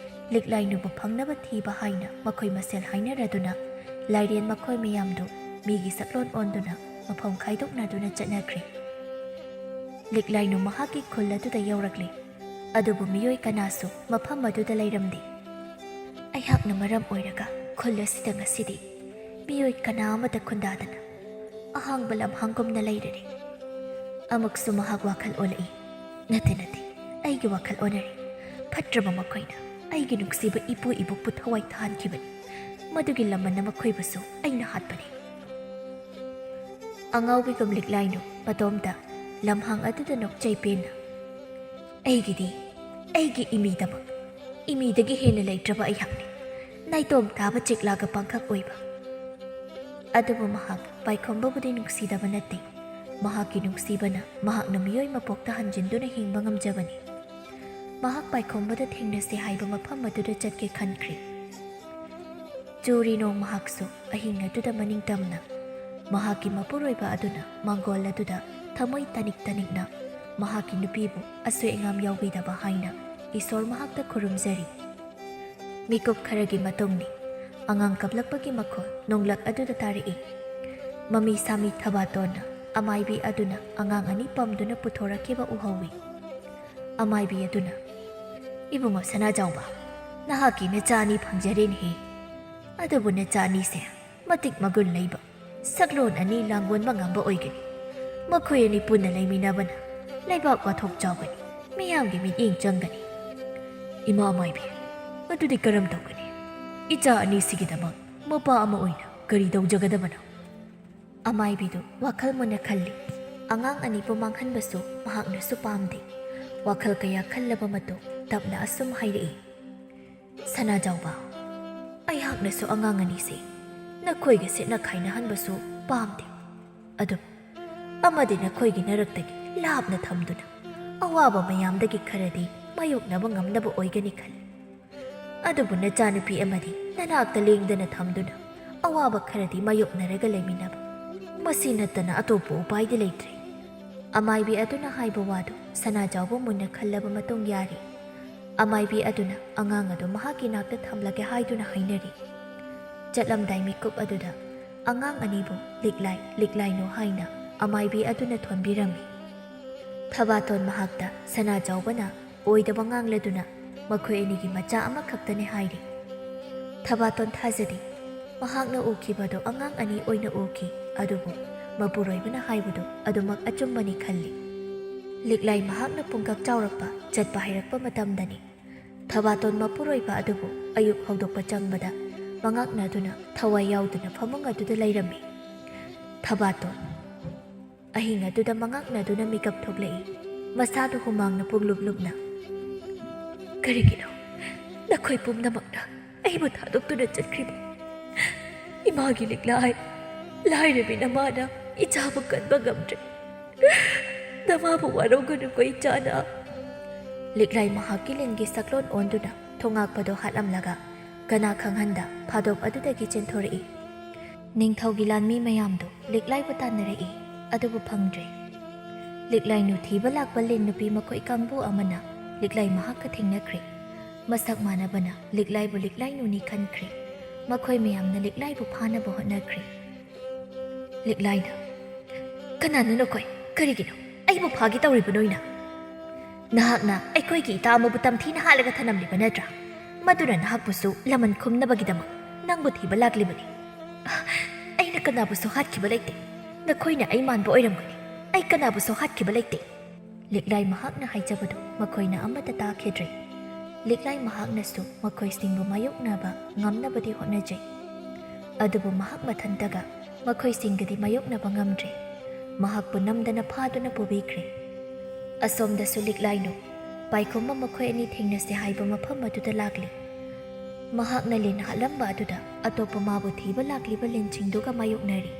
ꯂꯤꯛꯂꯥꯏꯅꯨꯕꯨ ꯐꯪꯅꯕ ꯊꯤꯕ ꯍꯥꯏꯅ ꯃꯈꯣꯏ ꯃꯁꯦꯜ ꯍꯥꯏꯅꯔꯗꯨꯅ ꯂꯥꯏꯔꯦꯟ ꯃꯈꯣꯏ ꯃꯌꯥꯝꯗꯨ ꯃꯤꯒꯤ ꯁꯛꯂꯣꯟ ꯑꯣꯟꯗꯨꯅ ꯃꯐꯝ ꯈꯥꯏꯗꯣꯛꯅꯗꯨꯅ ꯆꯠꯅꯈ꯭ꯔꯤ ꯂꯤꯛꯂꯥꯏꯅꯨ ꯃꯍꯥꯛꯀꯤ ꯈꯨꯜ ꯑꯗꯨꯗ ꯌꯧꯔꯛꯂꯤ ꯑꯗꯨꯕꯨ ꯃꯤꯑꯣꯏ ꯀꯅꯥꯁꯨ ꯃꯐꯝ ꯑꯗꯨꯗ ꯂꯩꯔꯝꯗꯦ ꯑꯩꯍꯥꯛꯅ ꯃꯔꯝ ꯑꯣꯏꯔꯒ ꯈꯨꯜ ꯑꯁꯤꯗ ꯉꯁꯤꯗꯤ ꯃꯤꯑꯣꯏ ꯀꯅꯥ ꯑꯃꯇ ꯈꯨꯟꯗꯥꯗꯅ ꯑꯍꯥꯡꯕ ꯂꯝꯍꯥꯡꯒꯨꯝꯅ ꯂꯩꯔꯔꯤ ꯑꯃꯨꯛꯁꯨ ꯃꯍꯥꯛ ꯋꯥꯈꯜ ꯑꯣꯜꯂꯛꯏ ꯅꯠꯇꯦ ꯑꯩꯒꯤ ꯋꯥꯈꯜ ꯑꯣꯟꯅꯔꯤ ꯐꯠꯇ꯭ꯔꯕ ꯃꯈꯣꯏꯅ ꯑꯩꯒꯤ ꯅꯨꯡꯁꯤꯕ ꯏꯄꯨ ꯏꯕꯣꯛꯄꯨ ꯊꯋꯥꯏ ꯊꯥꯍꯟꯈꯤꯕꯅꯤ ꯃꯗꯨꯒꯤ ꯂꯃꯟꯅ ꯃꯈꯣꯏꯕꯨꯁꯨ ꯑꯩꯅ ꯍꯥꯠꯄꯅꯤ ꯑꯉꯥꯎꯕꯤꯒꯨꯝ ꯂꯤꯛꯂꯥꯏꯅꯨ ꯃꯇꯣꯝꯇ ꯂꯝꯍꯥꯡ ꯑꯗꯨꯗ ꯅꯣꯛꯆꯩ ꯄꯦꯟꯅ ꯑꯩꯒꯤꯗꯤ ꯑꯩꯒꯤ ꯏꯃꯤꯗꯃꯛ ꯏꯃꯤꯗꯒꯤ ꯍꯦꯟꯅ ꯂꯩꯇ꯭ꯔꯕ ꯑꯩꯍꯥꯛꯅꯤ ꯅꯥꯏꯇꯣꯝ ꯇꯥꯕ ꯆꯦꯛꯂꯥꯒ ꯄꯥꯡꯈꯛ ꯑꯣꯏꯕ ꯑꯗꯨꯕꯨ ꯃꯍꯥꯛ ꯄꯥꯏꯈꯣꯝꯕꯕꯨꯗꯤ ꯅꯨꯡꯁꯤꯗꯕ ꯅꯠꯇꯦ ꯃꯍꯥꯛꯀꯤ ꯅꯨꯡꯁꯤꯕꯅ ꯃꯍꯥꯛꯅ ꯃꯤꯑꯣꯏ ꯃꯄꯣꯛꯇ ꯍꯟꯖꯤꯟꯗꯨꯅ ꯍꯤꯡꯕ ꯉꯝꯖꯕꯅꯤ ꯃꯍꯥꯛ ꯄꯥꯏꯈꯣꯝꯕꯗ ꯊꯦꯡꯅꯁꯦ ꯍꯥꯏꯕ ꯃꯐꯝ ꯑꯗꯨꯗ ꯆꯠꯀꯦ ꯈꯟꯈ꯭ꯔꯤ ꯆꯨꯔꯤ ꯅꯣꯡ ꯃꯍꯥꯛꯁꯨ ꯑꯍꯤꯡ ꯑꯗꯨꯗ ꯃꯅꯤꯡ ꯇꯝꯅ ꯃꯍꯥꯛꯀꯤ ꯃꯄꯨꯔꯣꯏꯕ ꯑꯗꯨꯅ ꯃꯥꯡꯒꯣꯜ ꯑꯗꯨꯗ ꯊꯃꯣꯏ ꯇꯅꯤꯛ ꯇꯅꯤꯛꯅ ꯃꯍꯥꯛꯀꯤ ꯅꯨꯄꯤꯕꯨ ꯑꯁꯣꯏ ꯑꯉꯥꯝ ꯌꯥꯎꯕꯤꯗꯕ ꯍꯥꯏꯅ ꯏꯁꯣꯔ ꯃꯍꯥꯛꯇ ꯈꯨꯔꯨꯝꯖꯔꯤ ꯃꯤꯀꯨꯞ ꯈꯔꯒꯤ ꯃꯇꯨꯡꯅꯤ ꯑꯉꯥꯡ ꯀꯞꯂꯛꯄꯒꯤ ꯃꯈꯣꯜ ꯅꯣꯡꯂꯛ ꯑꯗꯨꯗ ꯇꯥꯔꯛꯏ ꯃꯃꯤ ꯁꯥꯃꯤ ꯊꯕꯥꯇꯣꯟꯅ ꯑꯃꯥꯏꯕꯤ ꯑꯗꯨꯅ ꯑꯉꯥꯡ ꯑꯅꯤ ꯄꯝꯗꯨꯅ ꯄꯨꯊꯣꯔꯛꯈꯤꯕ ꯎꯍꯧꯏ ꯑꯃꯥꯏꯕꯤ ꯑꯗꯨꯅ ꯏꯕꯨꯡꯉꯣ ꯁꯅꯥꯖꯥꯎꯕ ꯅꯍꯥꯛꯀꯤ ꯅꯆꯥ ꯑꯅꯤ ꯐꯪꯖꯔꯦꯅꯦꯍꯦ ꯑꯗꯨꯕꯨ ꯅꯆꯥ ꯑꯅꯤꯁꯦ ꯃꯇꯤꯛ ꯃꯒꯨꯟ ꯂꯩꯕ ꯁꯛꯂꯣꯟ ꯑꯅꯤ ꯂꯥꯡꯒꯣꯟꯕ ꯉꯝꯕ ꯑꯣꯏꯒꯅꯤ ꯃꯈꯣꯏ ꯑꯅꯤ ꯄꯨꯟꯅ ꯂꯩꯃꯤꯟꯅꯕꯅ ꯂꯩꯕꯥꯛ ꯋꯥꯊꯣꯛ ꯆꯥꯎꯒꯅꯤ ꯃꯤꯌꯥꯝꯒꯤ ꯃꯤꯠꯌꯦꯡ ꯆꯪꯒꯅꯤ ꯏꯃꯥ ꯑꯃꯥꯏꯕꯤ ꯑꯗꯨꯗꯤ ꯀꯔꯝ ꯇꯧꯒꯅꯤ ꯏꯆꯥ ꯑꯅꯤꯁꯤꯒꯤꯗꯃꯛ ꯃꯄꯥ ꯑꯃ ꯑꯣꯏꯅ ꯀꯔꯤ ꯇꯧꯖꯒꯗꯕꯅꯣ ꯑꯃꯥꯏꯕꯤꯗꯨ ꯋꯥꯈꯜ ꯃꯨꯟꯅ ꯈꯜꯂꯤ ꯑꯉꯥꯡ ꯑꯅꯤꯕꯨ ꯃꯥꯡꯍꯟꯕꯁꯨ ꯃꯍꯥꯛꯅꯁꯨ ꯄꯥꯝꯗꯦ ꯋꯥꯈꯜ ꯀꯌꯥ ꯈꯜꯂꯕ ꯃꯇꯨꯡ ꯇꯞꯅ ꯑꯁꯨꯝ ꯍꯥꯏꯔꯛꯏ ꯁꯅꯥꯖꯥꯎꯕ ꯑꯩꯍꯥꯛꯅꯁꯨ ꯑꯉꯥꯡ ꯑꯅꯤꯁꯦ ꯅꯈꯣꯏꯒ ꯁꯦꯠꯅ ꯈꯥꯏꯅꯍꯟꯕꯁꯨ ꯄꯥꯝꯗꯦ ꯑꯗꯨꯕꯨ ꯑꯃꯗꯤ ꯅꯈꯣꯏꯒꯤ ꯅꯔꯛꯇꯒꯤ ꯂꯥꯞꯅ ꯊꯝꯗꯨꯅ ꯑꯋꯥꯕ ꯃꯌꯥꯝꯗꯒꯤ ꯈꯔꯗꯤ ꯃꯥꯌꯣꯛꯅꯕ ꯉꯝꯅꯕ ꯑꯣꯏꯒꯅꯤ ꯈꯜꯂꯤ ꯑꯗꯨꯕꯨ ꯅꯆꯥꯅꯨꯄꯤ ꯑꯃꯗꯤ ꯅꯅꯥꯛꯇ ꯂꯦꯡꯗꯅ ꯊꯝꯗꯨꯅ ꯑꯋꯥꯕ ꯈꯔꯗꯤ ꯃꯥꯌꯣꯛꯅꯔꯒ ꯂꯩꯃꯤꯟꯅꯕ ꯃꯁꯤ ꯅꯠꯇꯅ ꯑꯇꯣꯞꯄ ꯎꯄꯥꯏꯗꯤ ꯂꯩꯇ꯭ꯔꯦ ꯑꯃꯥꯏꯕꯤ ꯑꯗꯨꯅ ꯍꯥꯏꯕ ꯋꯥꯗꯨ ꯁꯅꯥꯖꯥꯎꯕ ꯃꯨꯟꯅ ꯈꯜꯂꯕ ꯃꯇꯨꯡ ꯌꯥꯔꯤ ꯑꯃꯥꯏꯕꯤ ꯑꯗꯨꯅ ꯑꯉꯥꯡ ꯑꯗꯨ ꯃꯍꯥꯛꯀꯤ ꯅꯥꯛꯇ ꯊꯝꯂꯒꯦ ꯍꯥꯏꯗꯨꯅ ꯍꯥꯏꯅꯔꯤ ꯆꯠꯂꯝꯗꯥꯏ ꯃꯤꯀꯨꯞ ꯑꯗꯨꯗ ꯑꯉꯥꯡ ꯑꯅꯤꯕꯨ ꯂꯤꯛꯂꯥꯏ ꯂꯤꯛꯂꯥꯏꯅꯨ ꯍꯥꯏꯅ ꯑꯃꯥꯏꯕꯤ ꯑꯗꯨꯅ ꯊꯣꯟꯕꯤꯔꯝꯃꯤ ꯊꯕꯥꯇꯣꯟ ꯃꯍꯥꯛꯇ ꯁꯅꯥꯖꯥꯎꯕꯅ ꯑꯣꯏꯗꯕ ꯉꯥꯡꯂꯗꯨꯅ ꯃꯈꯣꯏ ꯑꯅꯤꯒꯤ ꯃꯆꯥ ꯑꯃꯈꯛꯇꯅꯦ ꯍꯥꯏꯔꯤ ꯊꯕꯥꯇꯣꯟ ꯊꯥꯖꯗꯦ ꯃꯍꯥꯛꯅ ꯎꯈꯤꯕꯗꯨ ꯑꯉꯥꯡ ꯑꯅꯤ ꯑꯣꯏꯅ ꯎꯈꯤ ꯑꯗꯨꯕꯨ ꯃꯄꯨꯔꯣꯏꯕꯅ ꯍꯥꯏꯕꯗꯨ ꯑꯗꯨꯃꯛ ꯑꯆꯨꯝꯕꯅꯤ ꯈꯜꯂꯤ ꯂꯤꯛꯂꯥꯏ ꯃꯍꯥꯛꯅ ꯄꯨꯡꯀꯛ ꯆꯥꯎꯔꯛꯄ ꯆꯠꯄ ꯍꯩꯔꯛꯄ ꯃꯇꯝꯗꯅꯤ ꯊꯕꯥꯇꯣꯟ ꯃꯄꯨꯔꯣꯏꯕ ꯑꯗꯨꯕꯨ ꯑꯌꯨꯛ ꯍꯧꯗꯣꯛꯄ ꯆꯪꯕꯗ ꯃꯉꯥꯛꯅꯗꯨꯅ ꯊꯋꯥꯏ ꯌꯥꯎꯗꯨꯅ ꯐꯃꯨꯡ ꯑꯗꯨꯗ ꯂꯩꯔꯝꯃꯤ ꯊꯕꯥꯇꯣꯟ ꯑꯍꯤꯡ ꯑꯗꯨꯗ ꯃꯉꯥꯛꯅꯗꯨꯅ ꯃꯤꯀꯞ ꯊꯣꯛꯂꯛꯏ ꯃꯁꯥꯗꯨ ꯍꯨꯃꯥꯡꯅ ꯄꯨꯡꯂꯨꯞ ꯂꯨꯞꯅ ꯀꯔꯤꯒꯤꯅꯣ ꯅꯈꯣꯏ ꯄꯨꯝꯅꯃꯛꯅ ꯑꯩꯕꯨ ꯊꯥꯗꯣꯛꯇꯨꯅ ꯆꯠꯈ꯭ꯔꯤꯕ ꯏꯃꯥꯒꯤ ꯂꯤꯛꯂꯥꯏ ꯂꯥꯏꯔꯕꯤ ꯅꯃꯥꯅ ꯏꯆꯥꯕꯨ ꯀꯟꯕ ꯉꯝꯗ꯭ꯔꯦ ꯅꯃꯥꯕꯨ ꯋꯥꯔꯧꯒꯅꯨꯀꯣ ꯏꯆꯥꯅ ꯂꯤꯛꯂꯥꯏ ꯃꯍꯥꯛꯀꯤ ꯂꯤꯟꯒꯤ ꯁꯛꯂꯣꯟ ꯑꯣꯟꯗꯨꯅ ꯊꯣꯉꯥꯛꯄꯗꯣ ꯍꯥꯠꯂꯝꯂꯒ ꯀꯅꯥ ꯈꯪꯍꯟꯗ ꯐꯥꯗꯣꯛ ꯑꯗꯨꯗꯒꯤ ꯆꯦꯟꯊꯣꯔꯛꯏ ꯅꯤꯡꯊꯧꯒꯤ ꯂꯥꯟꯃꯤ ꯃꯌꯥꯝꯗꯣ ꯂꯤꯛꯂꯥꯏꯕꯨ ꯇꯥꯟꯅꯔꯛꯏ ꯑꯗꯨꯕꯨ ꯐꯪꯗ꯭ꯔꯦ ꯂꯤꯛꯂꯥꯏꯅꯨ ꯊꯤꯕ ꯂꯥꯛꯄ ꯂꯤꯟ ꯅꯨꯄꯤ ꯃꯈꯣꯏ ꯀꯥꯡꯕꯨ ꯑꯃꯅ ꯂꯤꯛꯂꯥꯏ ꯃꯍꯥꯛꯀ ꯊꯦꯡꯅꯈ꯭ꯔꯦ ꯃꯁꯛ ꯃꯥꯟꯅꯕꯅ ꯂꯤꯛꯂꯥꯏꯕꯨ ꯂꯤꯛꯂꯥꯏꯅꯨꯅꯤ ꯈꯟꯈ꯭ꯔꯦ ꯃꯈꯣꯏ ꯃꯌꯥꯝꯅ ꯂꯤꯛꯂꯥꯏꯕꯨ ꯐꯥꯅꯕ ꯍꯣꯠꯅꯈ꯭ꯔꯦ ꯂꯤꯛꯂꯥꯏꯅ ꯀꯅꯥꯅꯣ ꯅꯈꯣꯏ ꯀꯔꯤꯒꯤꯅꯣ ꯑꯩꯕꯨ ꯐꯥꯒꯦ ꯇꯧꯔꯤꯕ ꯅꯣꯏꯅ ꯅꯍꯥꯛꯅ ꯑꯩꯈꯣꯏꯒꯤ ꯏꯇꯥ ꯑꯃꯕꯨ ꯇꯝꯊꯤꯅ ꯍꯥꯠꯂꯒ ꯊꯅꯝꯂꯤꯕ ꯅꯠꯇ꯭ꯔꯥ ꯃꯗꯨꯅ ꯅꯍꯥꯛꯄꯨꯁꯨ ꯂꯃꯟ ꯈꯨꯝꯅꯕꯒꯤꯗꯃꯛ ꯅꯪꯕꯨ ꯊꯤꯕ ꯂꯥꯛꯂꯤꯕꯅꯤ ꯑꯩꯅ ꯀꯅꯥꯕꯨꯁꯨ ꯍꯥꯠꯈꯤꯕ ꯂꯩꯇꯦ ꯅꯈꯣꯏꯅ ꯑꯩ ꯃꯥꯟꯕ ꯑꯣꯏꯔꯝꯒꯅꯤ ꯑꯩ ꯀꯅꯥꯕꯨꯁꯨ ꯍꯥꯠꯈꯤꯕ ꯂꯩꯇꯦ ꯂꯤꯛꯂꯥꯏ ꯃꯍꯥꯛꯅ ꯍꯥꯏꯖꯕꯗꯨ ꯃꯈꯣꯏꯅ ꯑꯃꯠꯇ ꯇꯥꯈꯤꯗ꯭ꯔꯦ ꯂꯤꯛꯂꯥꯏ ꯃꯍꯥꯛꯅꯁꯨ ꯃꯈꯣꯏꯁꯤꯡꯕꯨ ꯃꯥꯌꯣꯛꯅꯕ ꯉꯝꯅꯕꯗꯤ ꯍꯣꯠꯅꯖꯩ ꯑꯗꯨꯕꯨ ꯃꯍꯥꯛ ꯃꯊꯟꯇꯒ ꯃꯈꯣꯏꯁꯤꯡꯒꯗꯤ ꯃꯥꯌꯣꯛꯅꯕ ꯉꯝꯗ꯭ꯔꯦ ꯃꯍꯥꯛꯄꯨ ꯅꯝꯗꯅ ꯐꯥꯗꯨꯅ ꯄꯨꯕꯤꯈ꯭ꯔꯦ ꯑꯁꯣꯝꯗꯁꯨ ꯂꯤꯛꯂꯥꯏꯅꯨ ꯄꯥꯏꯈꯣꯝꯕ ꯃꯈꯣꯏ ꯑꯅꯤ ꯊꯦꯡꯅꯁꯦ ꯍꯥꯏꯕ ꯃꯐꯝ ꯑꯗꯨꯗ ꯂꯥꯛꯂꯤ ꯃꯍꯥꯛꯅ ꯂꯤꯟ ꯍꯥꯠꯂꯝꯕ ꯑꯗꯨꯗ ꯑꯇꯣꯞꯄ ꯃꯥꯕꯨ ꯊꯤꯕ ꯂꯥꯛꯂꯤꯕ ꯂꯤꯟꯁꯤꯡꯗꯨꯒ ꯃꯥꯌꯣꯛꯅꯔꯤ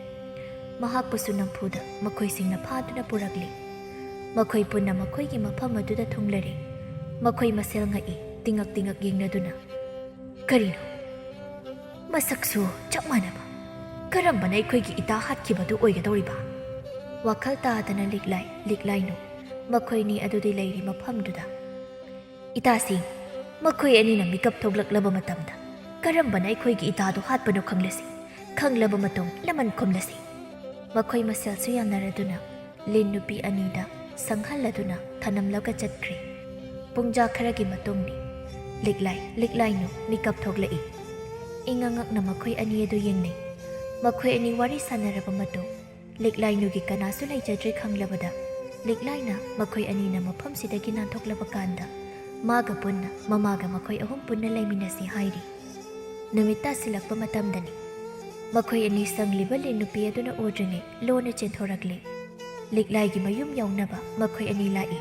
ꯃꯍꯥꯛꯄꯨꯁꯨ ꯅꯝꯐꯨꯗ ꯃꯈꯣꯏꯁꯤꯡꯅ ꯐꯥꯗꯨꯅ ꯄꯨꯔꯛꯂꯤ ꯃꯈꯣꯏ ꯄꯨꯟꯅ ꯃꯈꯣꯏꯒꯤ ꯃꯐꯝ ꯑꯗꯨꯗ ꯊꯨꯡꯂꯔꯤ ꯃꯈꯣꯏ ꯃꯁꯦꯜ ꯉꯛꯏ ꯇꯤꯉꯛ ꯇꯤꯉꯛ ꯌꯦꯡꯅꯗꯨꯅ ꯀꯔꯤꯅꯣ ꯃꯁꯛꯁꯨ ꯆꯞ ꯃꯥꯟꯅꯕ ꯀꯔꯝꯕꯅ ꯑꯩꯈꯣꯏꯒꯤ ꯏꯇꯥ ꯍꯥꯠꯈꯤꯕꯗꯨ ꯑꯣꯏꯒꯗꯧꯔꯤꯕ ꯋꯥꯈꯜ ꯇꯥꯗꯅ ꯂꯤꯛꯂꯥꯏꯅꯨ ꯃꯈꯣꯏꯅꯤ ꯑꯗꯨꯗꯤ ꯂꯩꯔꯤ ꯃꯐꯝꯗꯨꯗ ꯏꯇꯥꯁꯤꯡ ꯃꯈꯣꯏ ꯑꯅꯤꯅ ꯃꯤꯀꯞ ꯊꯣꯛꯂꯛꯂꯕ ꯃꯇꯝꯗ ꯀꯔꯝꯕꯅ ꯑꯩꯈꯣꯏꯒꯤ ꯏꯇꯥꯗꯨ ꯍꯥꯠꯄꯅꯣ ꯈꯪꯂꯁꯤ ꯈꯪꯂꯕ ꯃꯇꯨꯡ ꯂꯃꯟ ꯈꯨꯝꯂꯁꯤ ꯃꯈꯣꯏ ꯃꯁꯦꯜꯁꯨ ꯌꯥꯅꯔꯗꯨꯅ ꯂꯤꯟ ꯅꯨꯄꯤ ꯑꯅꯤꯗ ꯁꯪꯍꯜꯂꯗꯨꯅ ꯊꯅꯝꯂꯒ ꯆꯠꯈ꯭ꯔꯦ ꯄꯨꯡꯖꯥ ꯈꯔꯒꯤ ꯃꯇꯨꯡꯅꯤ ꯂꯤꯛꯂꯥꯏꯅꯨ ꯃꯤꯀꯞ ꯊꯣꯛꯂꯛꯏ ꯏꯉꯛꯅ ꯃꯈꯣꯏ ꯑꯅꯤ ꯑꯗꯨ ꯌꯦꯡꯅꯩ ꯃꯈꯣꯏ ꯑꯅꯤ ꯋꯥꯔꯤ ꯁꯥꯟꯅꯔꯕ ꯃꯇꯨꯡ ꯂꯤꯛꯂꯥꯏꯅꯨꯒꯤ ꯀꯅꯥꯁꯨ ꯂꯩꯖꯗ꯭ꯔꯦ ꯈꯪꯂꯕꯗ ꯂꯤꯛꯂꯥꯏꯅ ꯃꯈꯣꯏ ꯑꯅꯤꯅ ꯃꯐꯝꯁꯤꯗꯒꯤ ꯅꯥꯟꯊꯣꯛꯂꯕ ꯀꯥꯟꯗ ꯃꯥꯒ ꯄꯨꯟꯅ ꯃꯃꯥꯒ ꯃꯈꯣꯏ ꯑꯍꯨꯝ ꯄꯨꯟꯅ ꯂꯩꯃꯤꯟꯅꯁꯤ ꯍꯥꯏꯔꯤ ꯅꯨꯃꯤꯠ ꯇꯥꯁꯤꯜꯂꯛꯄ ꯃꯇꯝꯗꯅꯤ ꯃꯈꯣꯏ ꯑꯅꯤ ꯁꯪꯂꯤꯕ ꯂꯤꯟ ꯅꯨꯄꯤ ꯑꯗꯨꯅ ꯎꯗ꯭ꯔꯤꯉꯩ ꯂꯣꯟꯅ ꯆꯦꯟꯊꯣꯔꯛꯂꯤ ꯂꯤꯛꯂꯥꯏꯒꯤ ꯃꯌꯨꯝ ꯌꯧꯅꯕ ꯃꯈꯣꯏ ꯑꯅꯤ ꯂꯥꯛꯏ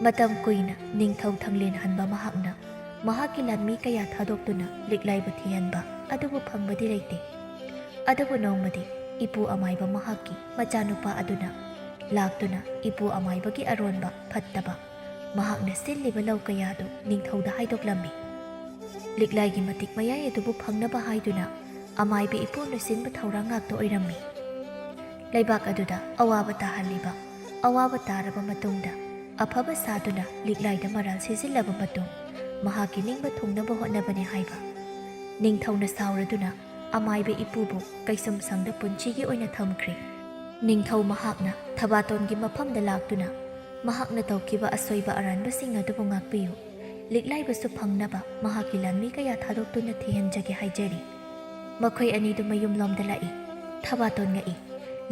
ꯃꯇꯝ ꯀꯨꯏꯅ ꯅꯤꯡꯊꯧ ꯊꯪꯂꯦꯟꯍꯟꯕ ꯃꯍꯥꯛꯅ ꯃꯍꯥꯛꯀꯤ ꯂꯥꯟꯃꯤ ꯀꯌꯥ ꯊꯥꯗꯣꯛꯇꯨꯅ ꯂꯤꯛꯂꯥꯏꯕꯨ ꯊꯤꯍꯟꯕ ꯑꯗꯨꯕꯨ ꯐꯪꯕꯗꯤ ꯂꯩꯇꯦ ꯑꯗꯨꯕꯨ ꯅꯣꯡꯃꯗꯤ ꯏꯄꯨ ꯑꯃꯥꯏꯕ ꯃꯍꯥꯛꯀꯤ ꯃꯆꯥꯅꯨꯄꯥ ꯑꯗꯨꯅ ꯂꯥꯛꯇꯨꯅ ꯏꯄꯨ ꯑꯃꯥꯏꯕꯒꯤ ꯑꯔꯣꯟꯕ ꯐꯠꯇꯕ ꯃꯍꯥꯛꯅ ꯁꯤꯜꯂꯤꯕ ꯂꯧ ꯀꯌꯥꯗꯨ ꯅꯤꯡꯊꯧꯗ ꯍꯥꯏꯗꯣꯛꯂꯝꯃꯤ ꯂꯤꯛꯂꯥꯏꯒꯤ ꯃꯇꯤꯛ ꯃꯌꯥꯏ ꯑꯗꯨꯕꯨ ꯐꯪꯅꯕ ꯍꯥꯏꯗꯨꯅ ꯑꯃꯥꯏꯕ ꯏꯄꯨꯅ ꯁꯤꯟꯕ ꯊꯧꯔꯥꯡ ꯉꯥꯛꯇ ꯑꯣꯏꯔꯝꯃꯤ ꯂꯩꯕꯥꯛ ꯑꯗꯨꯗ ꯑꯋꯥꯕ ꯇꯥꯍꯜꯂꯤꯕ ꯑꯋꯥꯕ ꯇꯥꯔꯕ ꯃꯇꯨꯡꯗ ꯑꯐꯕ ꯁꯥꯗꯨꯅ ꯂꯤꯛꯂꯥꯏꯗ ꯃꯔꯥꯜ ꯁꯤꯖꯤꯜꯂꯕ ꯃꯇꯨꯡ ꯃꯍꯥꯛꯀꯤ ꯅꯤꯡꯕ ꯊꯨꯡꯅꯕ ꯍꯣꯠꯅꯕꯅꯤ ꯍꯥꯏꯕ ꯅꯤꯡꯊꯧꯅ ꯁꯥꯎꯔꯗꯨꯅ ꯑꯃꯥꯏꯕ ꯏꯄꯨꯕꯨ ꯀꯩꯁꯨꯝꯁꯪꯗ ꯄꯨꯟꯁꯤꯒꯤ ꯑꯣꯏꯅ ꯊꯝꯈ꯭ꯔꯦ ꯅꯤꯡꯊꯧ ꯃꯍꯥꯛꯅ ꯊꯕꯥꯇꯣꯟꯒꯤ ꯃꯐꯝꯗ ꯂꯥꯛꯇꯨꯅ ꯃꯍꯥꯛꯅ ꯇꯧꯈꯤꯕ ꯑꯁꯣꯏꯕ ꯑꯔꯥꯟꯕꯁꯤꯡ ꯑꯗꯨꯕꯨ ꯉꯥꯛꯄꯤꯌꯨ ꯂꯤꯛꯂꯥꯏꯕꯁꯨ ꯐꯪꯅꯕ ꯃꯍꯥꯛꯀꯤ ꯂꯥꯟꯃꯤ ꯀꯌꯥ ꯊꯥꯗꯣꯛꯇꯨꯅ ꯊꯤꯍꯟꯖꯒꯦ ꯍꯥꯏꯖꯔꯤ ꯃꯈꯣꯏ ꯑꯅꯤꯗꯨ ꯃꯌꯨꯝꯂꯣꯝꯗ ꯂꯥꯛꯏ ꯊꯕꯥꯇꯣꯟ ꯉꯛꯏ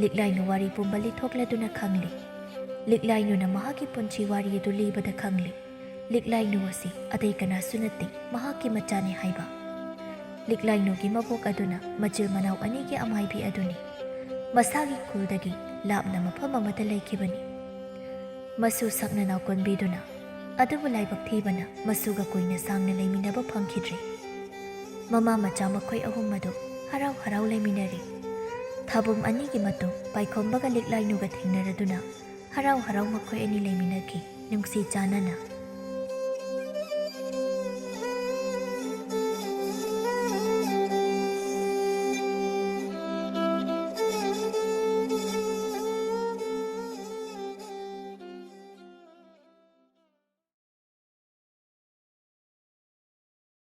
ꯂꯤꯛꯂꯥꯏꯅꯨ ꯋꯥꯔꯤ ꯄꯨꯝꯕ ꯂꯤꯊꯣꯛꯂꯗꯨꯅ ꯈꯪꯂꯤ ꯂꯤꯛꯂꯥꯏꯅꯨꯅ ꯃꯍꯥꯛꯀꯤ ꯄꯨꯟꯁꯤ ꯋꯥꯔꯤ ꯑꯗꯨ ꯂꯤꯕꯗ ꯈꯪꯂꯤ ꯂꯤꯛꯂꯥꯏꯅꯨ ꯑꯁꯤ ꯑꯇꯩ ꯀꯅꯥꯁꯨ ꯅꯠꯇꯦ ꯃꯍꯥꯛꯀꯤ ꯃꯆꯥꯅꯤ ꯍꯥꯏꯕ ꯂꯤꯛꯂꯥꯏꯅꯨꯒꯤ ꯃꯕꯣꯛ ꯑꯗꯨꯅ ꯃꯆꯤꯜ ꯃꯅꯥꯎ ꯑꯅꯤꯒꯤ ꯑꯃꯥꯏꯕꯤ ꯑꯗꯨꯅꯤ ꯃꯁꯥꯒꯤ ꯈꯨꯜꯗꯒꯤ ꯂꯥꯞꯅ ꯃꯐꯝ ꯑꯃꯗ ꯂꯩꯈꯤꯕꯅꯤ ꯃꯁꯨ ꯁꯛꯅ ꯅꯥꯎꯀꯣꯟꯕꯤꯗꯨꯅ ꯑꯗꯨꯕꯨ ꯂꯥꯏꯕꯛ ꯊꯤꯕꯅ ꯃꯁꯨꯒ ꯀꯨꯏꯅ ꯁꯥꯡꯅ ꯂꯩꯃꯤꯟꯅꯕ ꯐꯪꯈꯤꯗ꯭ꯔꯦ ꯃꯃꯥ ꯃꯆꯥ ꯃꯈꯣꯏ ꯑꯍꯨꯝ ꯑꯗꯨ ꯍꯔꯥꯎ ꯍꯔꯥꯎ ꯂꯩꯃꯤꯟꯅꯔꯤ ꯊꯥꯕꯨꯝ ꯑꯅꯤꯒꯤ ꯃꯇꯨꯡ ꯄꯥꯏꯈꯣꯝꯕꯒ ꯂꯤꯛꯂꯥꯏꯅꯨꯒ ꯊꯦꯡꯅꯔꯗꯨꯅ ꯍꯔꯥꯎ ꯍꯔꯥꯎ ꯃꯈꯣꯏ ꯑꯅꯤ ꯂꯩꯃꯤꯟꯅꯈꯤ ꯅꯨꯡꯁꯤ ꯆꯥꯟꯅꯅ